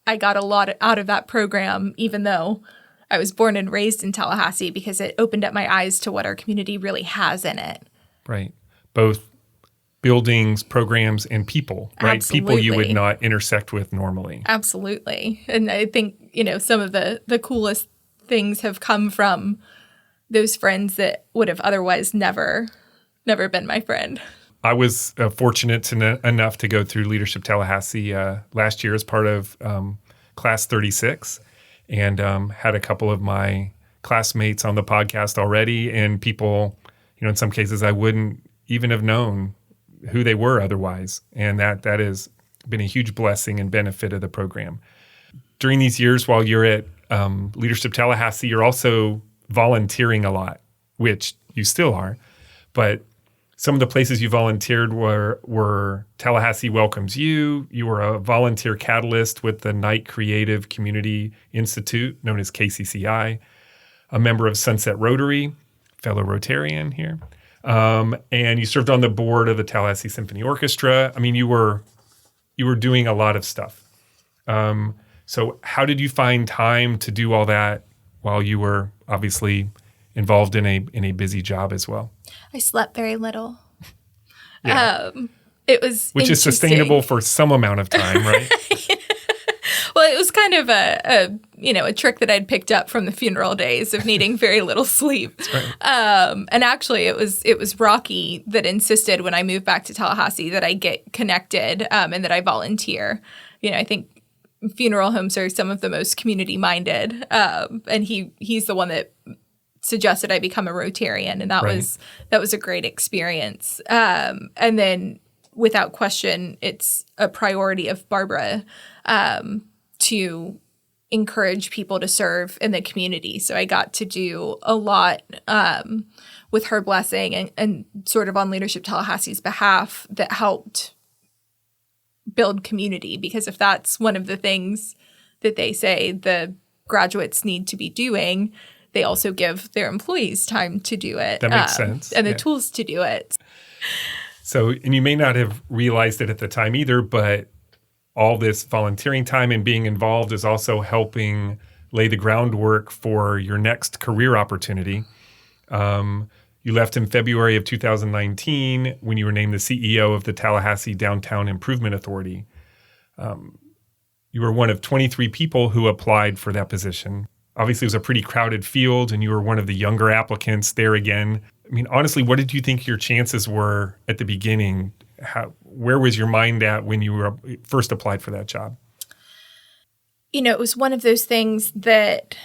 I got a lot out of that program, even though I was born and raised in Tallahassee, because it opened up my eyes to what our community really has in it. Right. Both buildings, programs, and people, right? Absolutely. People you would not intersect with normally. Absolutely. And I think, some of the coolest things have come from those friends that would have otherwise never been my friend. I was fortunate enough to go through Leadership Tallahassee last year as part of Class 36, and had a couple of my classmates on the podcast already, and people, in some cases I wouldn't even have known who they were otherwise, and that has been a huge blessing and benefit of the program. During these years while you're at Leadership Tallahassee, you're also volunteering a lot, which you still are, but some of the places you volunteered were Tallahassee Welcomes You. You were a volunteer catalyst with the Knight Creative Community Institute, known as KCCI, a member of Sunset Rotary, fellow Rotarian here, and you served on the board of the Tallahassee Symphony Orchestra. I mean, you were doing a lot of stuff. So how did you find time to do all that while you were obviously involved in a busy job as well? I slept very little. Yeah. It was which is sustainable for some amount of time, right? Well, it was kind of a trick that I'd picked up from the funeral days of needing very little sleep. Right. And actually, it was Rocky that insisted when I moved back to Tallahassee that I get connected and that I volunteer. I think funeral homes are some of the most community minded, and he's the one that suggested I become a Rotarian, and that was a great experience. And then, without question, it's a priority of Barbara to encourage people to serve in the community. So I got to do a lot with her blessing and sort of on Leadership Tallahassee's behalf that helped build community. Because if that's one of the things that they say the graduates need to be doing, they also give their employees time to do it. That makes sense. And the tools to do it. So, and you may not have realized it at the time either, but all this volunteering time and being involved is also helping lay the groundwork for your next career opportunity. You left in February of 2019 when you were named the CEO of the Tallahassee Downtown Improvement Authority. You were one of 23 people who applied for that position. Obviously, it was a pretty crowded field, and you were one of the younger applicants there again. I mean, honestly, what did you think your chances were at the beginning? Where was your mind at when you first applied for that job? It was one of those things that,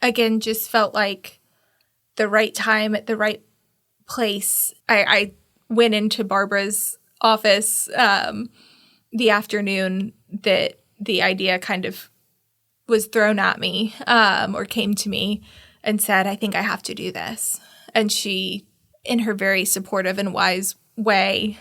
again, just felt like the right time at the right place. I went into Barbara's office the afternoon that the idea kind of was thrown at me or came to me and said, I think I have to do this. And she, in her very supportive and wise way,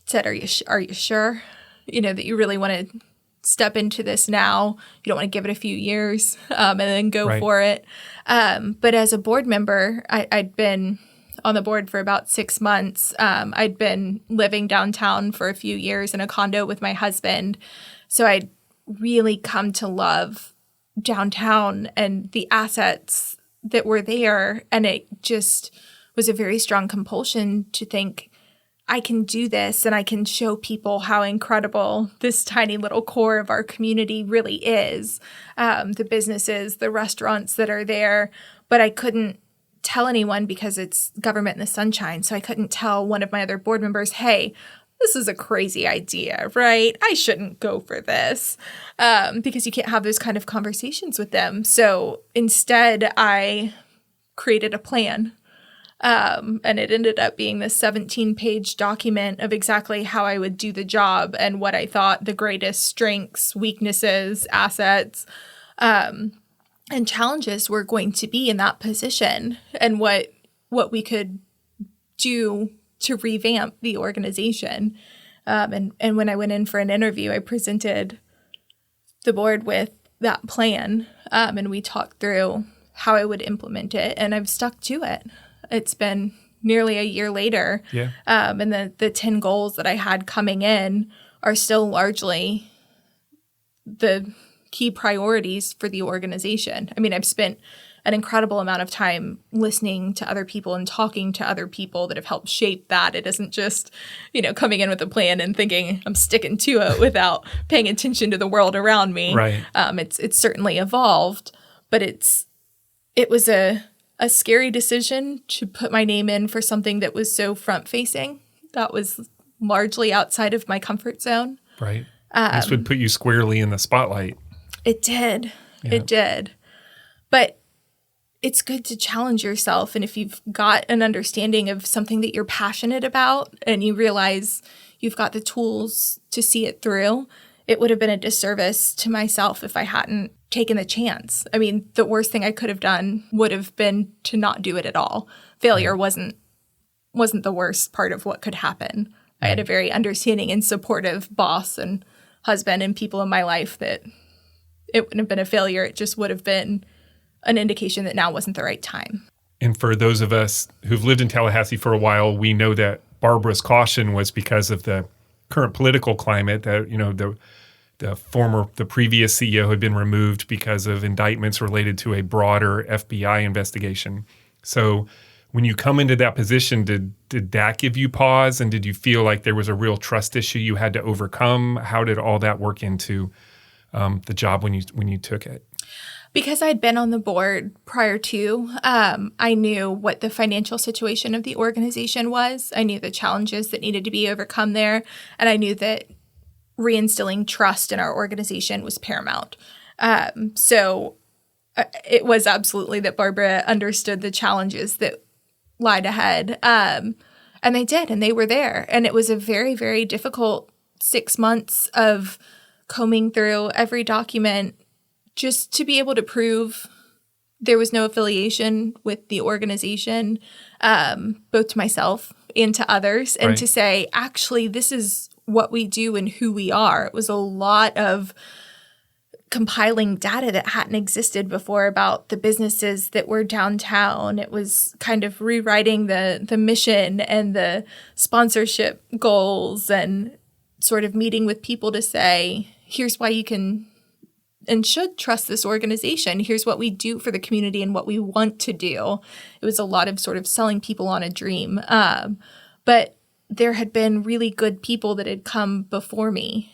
said, are you sure, that you really want to step into this now? You don't want to give it a few years and then go for it. But as a board member, I'd been on the board for about 6 months. I'd been living downtown for a few years in a condo with my husband. So I'd really come to love downtown and the assets that were there. And it just was a very strong compulsion to think, I can do this and I can show people how incredible this tiny little core of our community really is. The businesses, the restaurants that are there. But I couldn't tell anyone because it's government in the sunshine. So I couldn't tell one of my other board members, hey, this is a crazy idea, right? I shouldn't go for this because you can't have those kind of conversations with them. So instead, I created a plan. And it ended up being this 17-page document of exactly how I would do the job and what I thought the greatest strengths, weaknesses, assets, and challenges were going to be in that position and what we could do to revamp the organization. And when I went in for an interview, I presented the board with that plan, and we talked through how I would implement it, and I've stuck to it. It's been nearly a year later, and the 10 goals that I had coming in are still largely the key priorities for the organization. I mean, I've spent an incredible amount of time listening to other people and talking to other people that have helped shape that. It isn't just, coming in with a plan and thinking I'm sticking to it without paying attention to the world around me. Right. It's certainly evolved, but it was a scary decision to put my name in for something that was so front-facing. That was largely outside of my comfort zone. Right. This would put you squarely in the spotlight. It did. Yeah. It did. But it's good to challenge yourself. And if you've got an understanding of something that you're passionate about and you realize you've got the tools to see it through, it would have been a disservice to myself if I hadn't taken the chance. I mean, the worst thing I could have done would have been to not do it at all. Failure wasn't the worst part of what could happen. I had a very understanding and supportive boss and husband and people in my life that it wouldn't have been a failure. It just would have been an indication that now wasn't the right time. And for those of us who've lived in Tallahassee for a while, we know that Barbara's caution was because of the current political climate, that, the previous CEO had been removed because of indictments related to a broader FBI investigation. So when you come into that position, did that give you pause? And did you feel like there was a real trust issue you had to overcome? How did all that work into the job when you took it? Because I'd been on the board prior to, I knew what the financial situation of the organization was. I knew the challenges that needed to be overcome there. And I knew that reinstilling trust in our organization was paramount. So it was absolutely that Barbara understood the challenges that lied ahead. And they did, and they were there. And it was a very, very difficult 6 months of combing through every document just to be able to prove there was no affiliation with the organization, both to myself and to others, and to say, actually, this is what we do and who we are. It was a lot of compiling data that hadn't existed before about the businesses that were downtown. It was kind of rewriting the mission and the sponsorship goals and sort of meeting with people to say, here's why you can and should trust this organization. Here's what we do for the community and what we want to do. It was a lot of sort of selling people on a dream. But there had been really good people that had come before me.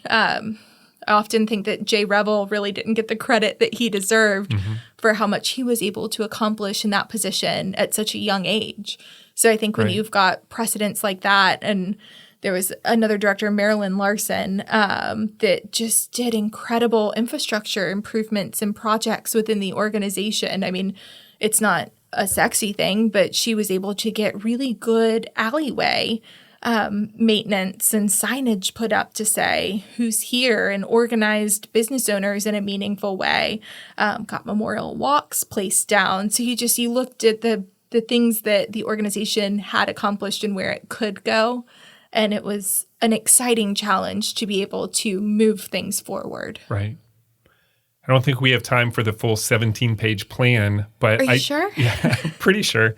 I often think that Jay Revel really didn't get the credit that he deserved for how much he was able to accomplish in that position at such a young age. So I think when you've got precedents like that, and there was another director, Marilyn Larson, that just did incredible infrastructure improvements and projects within the organization. I mean, it's not a sexy thing, but she was able to get really good alleyway maintenance and signage put up to say who's here, and organized business owners in a meaningful way. Got memorial walks placed down. So you looked at the things that the organization had accomplished and where it could go. And it was an exciting challenge to be able to move things forward. Right. I don't think we have time for the full 17-page plan, but Are you sure? Yeah, I'm pretty sure.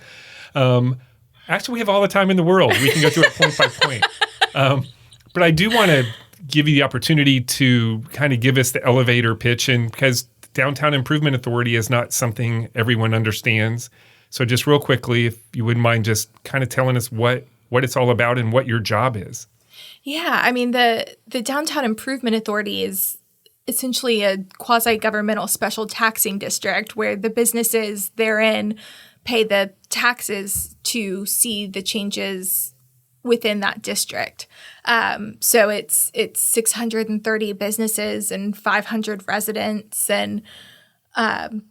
Actually, we have all the time in the world. We can go through it point by point. But I do want to give you the opportunity to kind of give us the elevator pitch, and because Downtown Improvement Authority is not something everyone understands. So just real quickly, if you wouldn't mind just kind of telling us what it's all about and what your job is. Yeah, I mean, the Downtown Improvement Authority is essentially a quasi-governmental special taxing district where the businesses therein pay the taxes to see the changes within that district. So it's 630 businesses and 500 residents and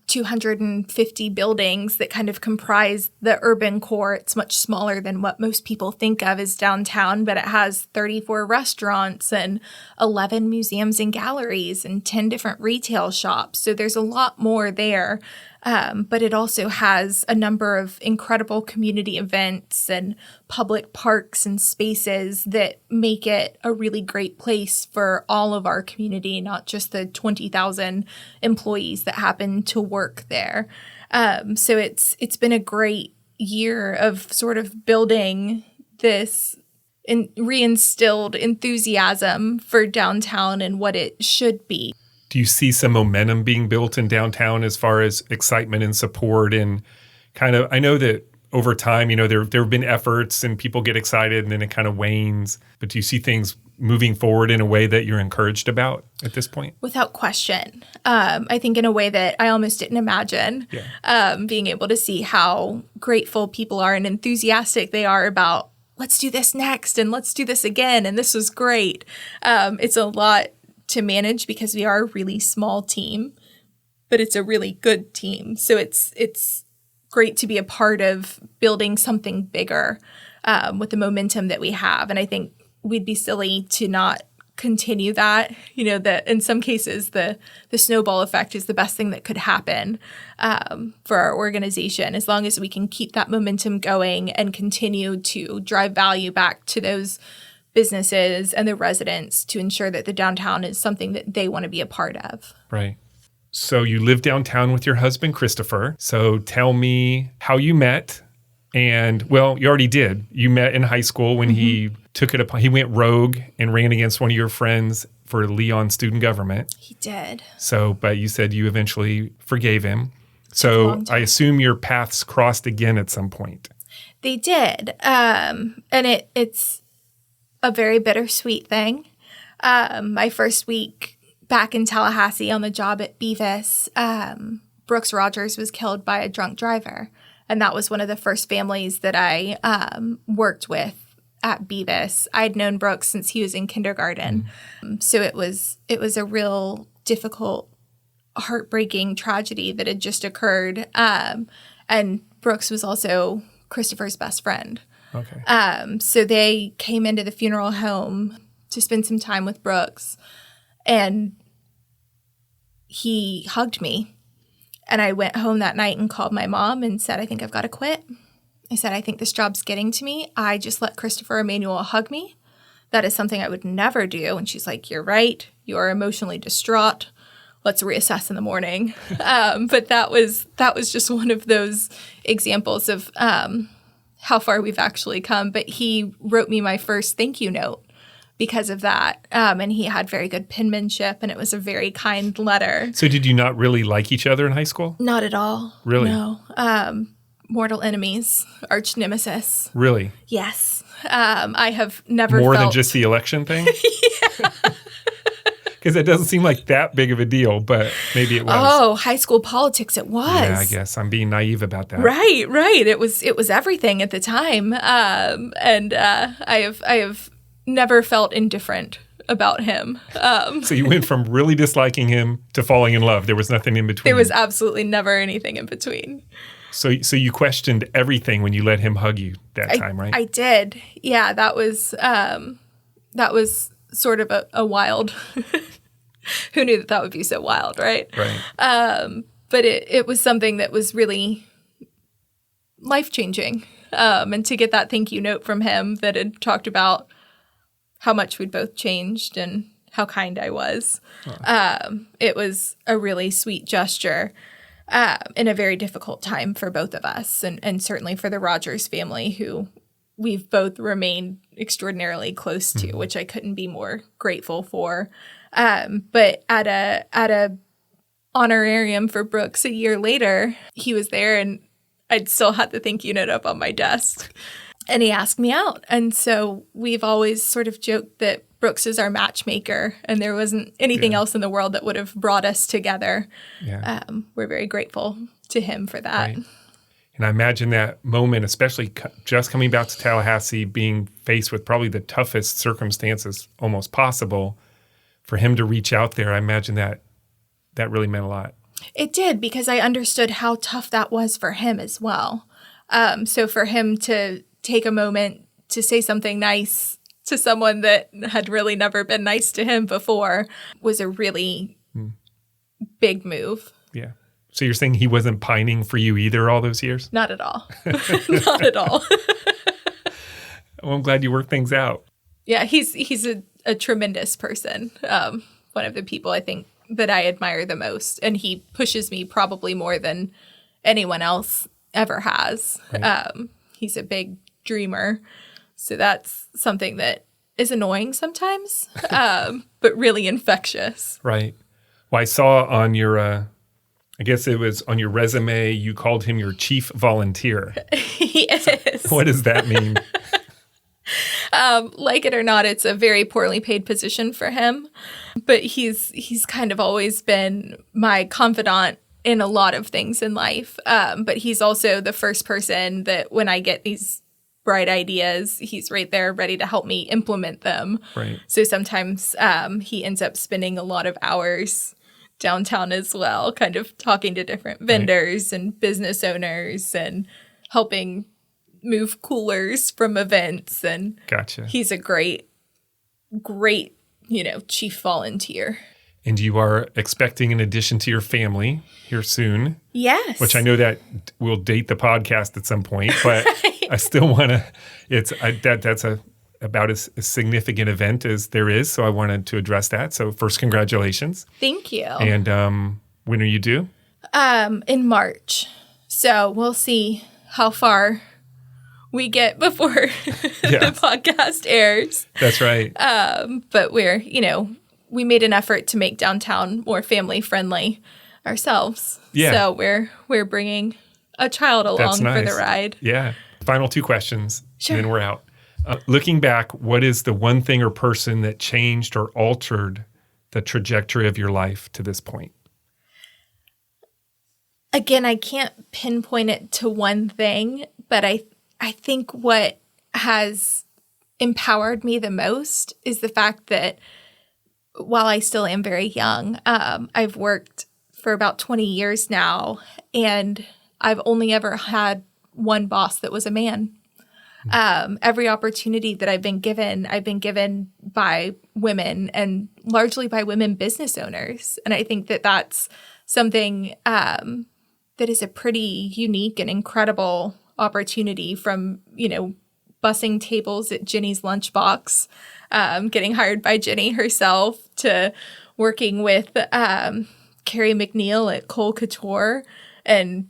250 buildings that kind of comprise the urban core. It's much smaller than what most people think of as downtown, but it has 34 restaurants and 11 museums and galleries and 10 different retail shops. So there's a lot more there. But it also has a number of incredible community events and public parks and spaces that make it a really great place for all of our community, not just the 20,000 employees that happen to work there. So it's been a great year of sort of building this reinstilled enthusiasm for downtown and what it should be. Do you see some momentum being built in downtown as far as excitement and support? And kind of, I know that over time, there have been efforts and people get excited and then it kind of wanes. But do you see things moving forward in a way that you're encouraged about at this point? Without question. I think in a way that I almost didn't imagine, being able to see how grateful people are and enthusiastic they are about, let's do this next and let's do this again. And this was great. It's a lot to manage because we are a really small team, but it's a really good team. So it's great to be a part of building something bigger with the momentum that we have. And I think we'd be silly to not continue that. That in some cases the snowball effect is the best thing that could happen for our organization, as long as we can keep that momentum going and continue to drive value back to those businesses and the residents to ensure that the downtown is something that they want to be a part of. Right. So you live downtown with your husband, Christopher. So tell me how you met. And, well, you already did. You met in high school when he took it upon. He went rogue and ran against one of your friends for Leon student government. He did. So, but you said you eventually forgave him. So I assume your paths crossed again at some point. They did. And it's a very bittersweet thing. My first week back in Tallahassee on the job at Beavis, Brooks Rogers was killed by a drunk driver. And that was one of the first families that I worked with at Beavis. I'd known Brooks since he was in kindergarten. So it was a real difficult, heartbreaking tragedy that had just occurred. And Brooks was also Christopher's best friend. Okay. So they came into the funeral home to spend some time with Brooks, and he hugged me. And I went home that night and called my mom and said, I think I've got to quit. I said, I think this job's getting to me. I just let Christopher Emmanuel hug me. That is something I would never do. And she's like, you're right. You are emotionally distraught. Let's reassess in the morning. But that was just one of those examples of how far we've actually come. But he wrote me my first thank you note because of that. And he had very good penmanship, and it was a very kind letter. So did you not really like each other in high school? Not at all. Really? No. Mortal enemies, arch nemesis. Really? Yes. I have never More felt... than just the election thing? Yeah. Because it doesn't seem like that big of a deal, but maybe it was. Oh, high school politics, it was. Yeah, I guess I'm being naive about that. Right. It was everything at the time, and I have never felt indifferent about him. So you went from really disliking him to falling in love. There was nothing in between. There was absolutely never anything in between. So you questioned everything when you let him hug you that time, right? I did. Yeah, that was sort of a wild. Who knew that would be so wild, right? Right. But it was something that was really life-changing. And to get that thank you note from him that had talked about how much we'd both changed and how kind I was, it was a really sweet gesture in a very difficult time for both of us, and certainly for the Rogers family, who we've both remained extraordinarily close to, which I couldn't be more grateful for. But at a honorarium for Brooks a year later, he was there, and I'd still had the thank you note up on my desk, and he asked me out. And so we've always sort of joked that Brooks is our matchmaker, and there wasn't anything else in the world that would have brought us together. Yeah. We're very grateful to him for that. Right. And I imagine that moment, especially just coming back to Tallahassee, being faced with probably the toughest circumstances almost possible, for him to reach out there, I imagine that really meant a lot. It did, because I understood how tough that was for him as well. So for him to take a moment to say something nice to someone that had really never been nice to him before was a really big move. Yeah. So you're saying he wasn't pining for you either all those years? Not at all. Not at all. Well, I'm glad you worked things out. Yeah, he's a tremendous person. One of the people I think that I admire the most. And he pushes me probably more than anyone else ever has. Right. He's a big dreamer. So that's something that is annoying sometimes, but really infectious. Right. Well, I saw on your, I guess it was on your resume, you called him your chief volunteer. He is. So what does that mean? Like it or not, it's a very poorly paid position for him. But he's kind of always been my confidant in a lot of things in life. But he's also the first person that when I get these bright ideas, he's right there ready to help me implement them. Right. So sometimes he ends up spending a lot of hours downtown as well, kind of talking to different vendors and business owners and helping move coolers from events. And gotcha. He's a great, chief volunteer. And you are expecting an addition to your family here soon. Yes. Which I know that will date the podcast at some point, but I still want to, that's about as significant event as there is. So I wanted to address that. So first, congratulations. Thank you. And when are you due? In March. So we'll see how far we get before the podcast airs. That's right. But we made an effort to make downtown more family friendly ourselves. Yeah. So we're bringing a child along for the ride. Yeah. Final two questions, Sure. and then we're out. Looking back, what is the one thing or person that changed or altered the trajectory of your life to this point? Again, I can't pinpoint it to one thing, but I think what has empowered me the most is the fact that while I still am very young, I've worked for about 20 years now, and I've only ever had one boss that was a man. Every opportunity that I've been given by women, and largely by women business owners. And I think that that's something that is a pretty unique and incredible opportunity, from, bussing tables at Jenny's Lunchbox, getting hired by Jenny herself, to working with Carrie McNeil at Cole Couture, and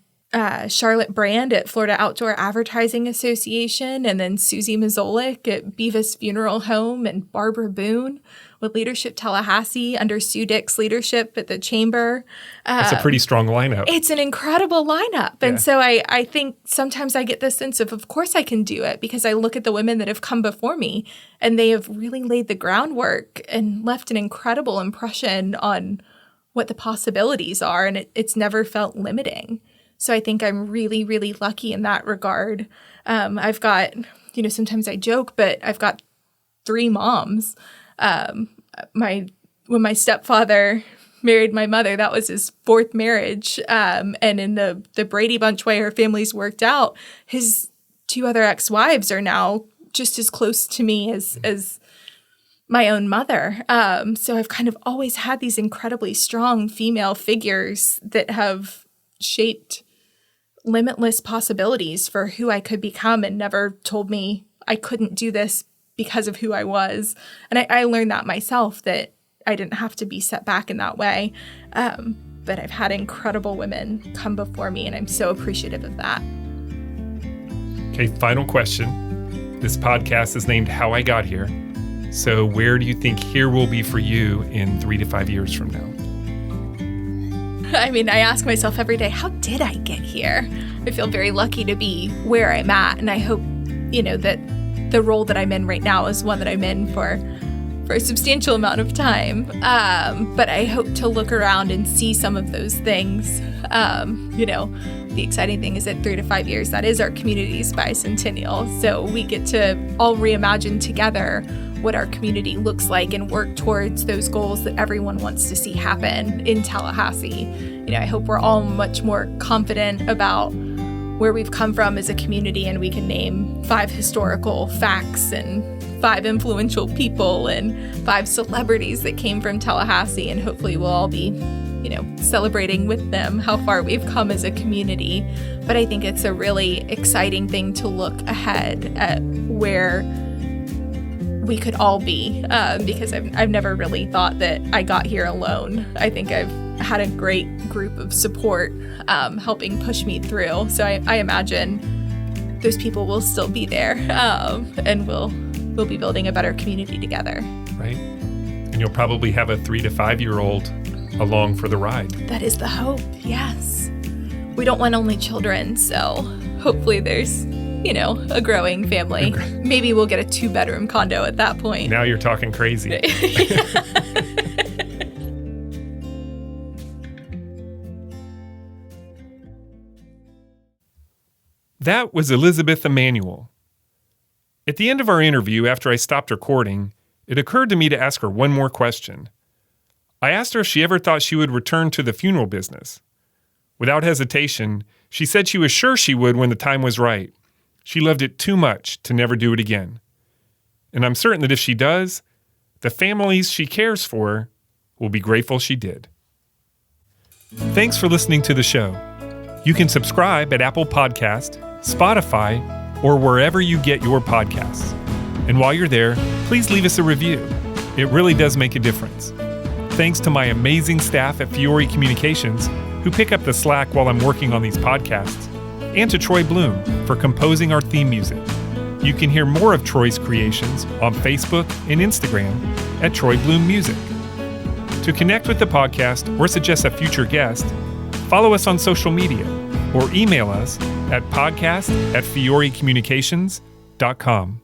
Charlotte Brand at Florida Outdoor Advertising Association, and then Susie Mazolik at Beavis Funeral Home, and Barbara Boone with Leadership Tallahassee under Sue Dick's leadership at the Chamber. That's a pretty strong lineup. It's an incredible lineup. Yeah. And so I think sometimes I get this sense of course I can do it, because I look at the women that have come before me and they have really laid the groundwork and left an incredible impression on what the possibilities are. And it's never felt limiting. So I think I'm really, really lucky in that regard. I've got, sometimes I joke, but I've got 3 moms. When my stepfather married my mother, that was his 4th marriage. And in the Brady Bunch way her family's worked out, his 2 other ex-wives are now just as close to me as my own mother. So I've kind of always had these incredibly strong female figures that have shaped limitless possibilities for who I could become and never told me I couldn't do this because of who I was. And I learned that myself, that I didn't have to be set back in that way. But I've had incredible women come before me, and I'm so appreciative of that. Okay, final question. This podcast is named How I Got Here. So where do you think here will be for you in 3 to 5 years from now? I mean, I ask myself every day, how did I get here? I feel very lucky to be where I'm at. And I hope, that the role that I'm in right now is one that I'm in for a substantial amount of time. But I hope to look around and see some of those things. The exciting thing is that 3 to 5 years, that is our community's bicentennial. So we get to all reimagine together what our community looks like and work towards those goals that everyone wants to see happen in Tallahassee. I hope we're all much more confident about where we've come from as a community, and we can name 5 historical facts and 5 influential people and 5 celebrities that came from Tallahassee, and hopefully we'll all be, celebrating with them how far we've come as a community. But I think it's a really exciting thing to look ahead at where we could all be, because I've never really thought that I got here alone. I think I've had a great group of support helping push me through. So I imagine those people will still be there, and we'll be building a better community together. Right. And you'll probably have a 3 to 5 year old along for the ride. That is the hope, yes. We don't want only children, so hopefully there's a growing family. Maybe we'll get a 2-bedroom condo at that point. Now you're talking crazy. That was Elizabeth Emmanuel. At the end of our interview, after I stopped recording, it occurred to me to ask her one more question. I asked her if she ever thought she would return to the funeral business. Without hesitation, she said she was sure she would when the time was right. She loved it too much to never do it again. And I'm certain that if she does, the families she cares for will be grateful she did. Thanks for listening to the show. You can subscribe at Apple Podcast, Spotify, or wherever you get your podcasts. And while you're there, please leave us a review. It really does make a difference. Thanks to my amazing staff at Fiore Communications, who pick up the slack while I'm working on these podcasts, and to Troy Bloom for composing our theme music. You can hear more of Troy's creations on Facebook and Instagram at Troy Bloom Music. To connect with the podcast or suggest a future guest, follow us on social media or email us at podcast@fiorecommunications.com.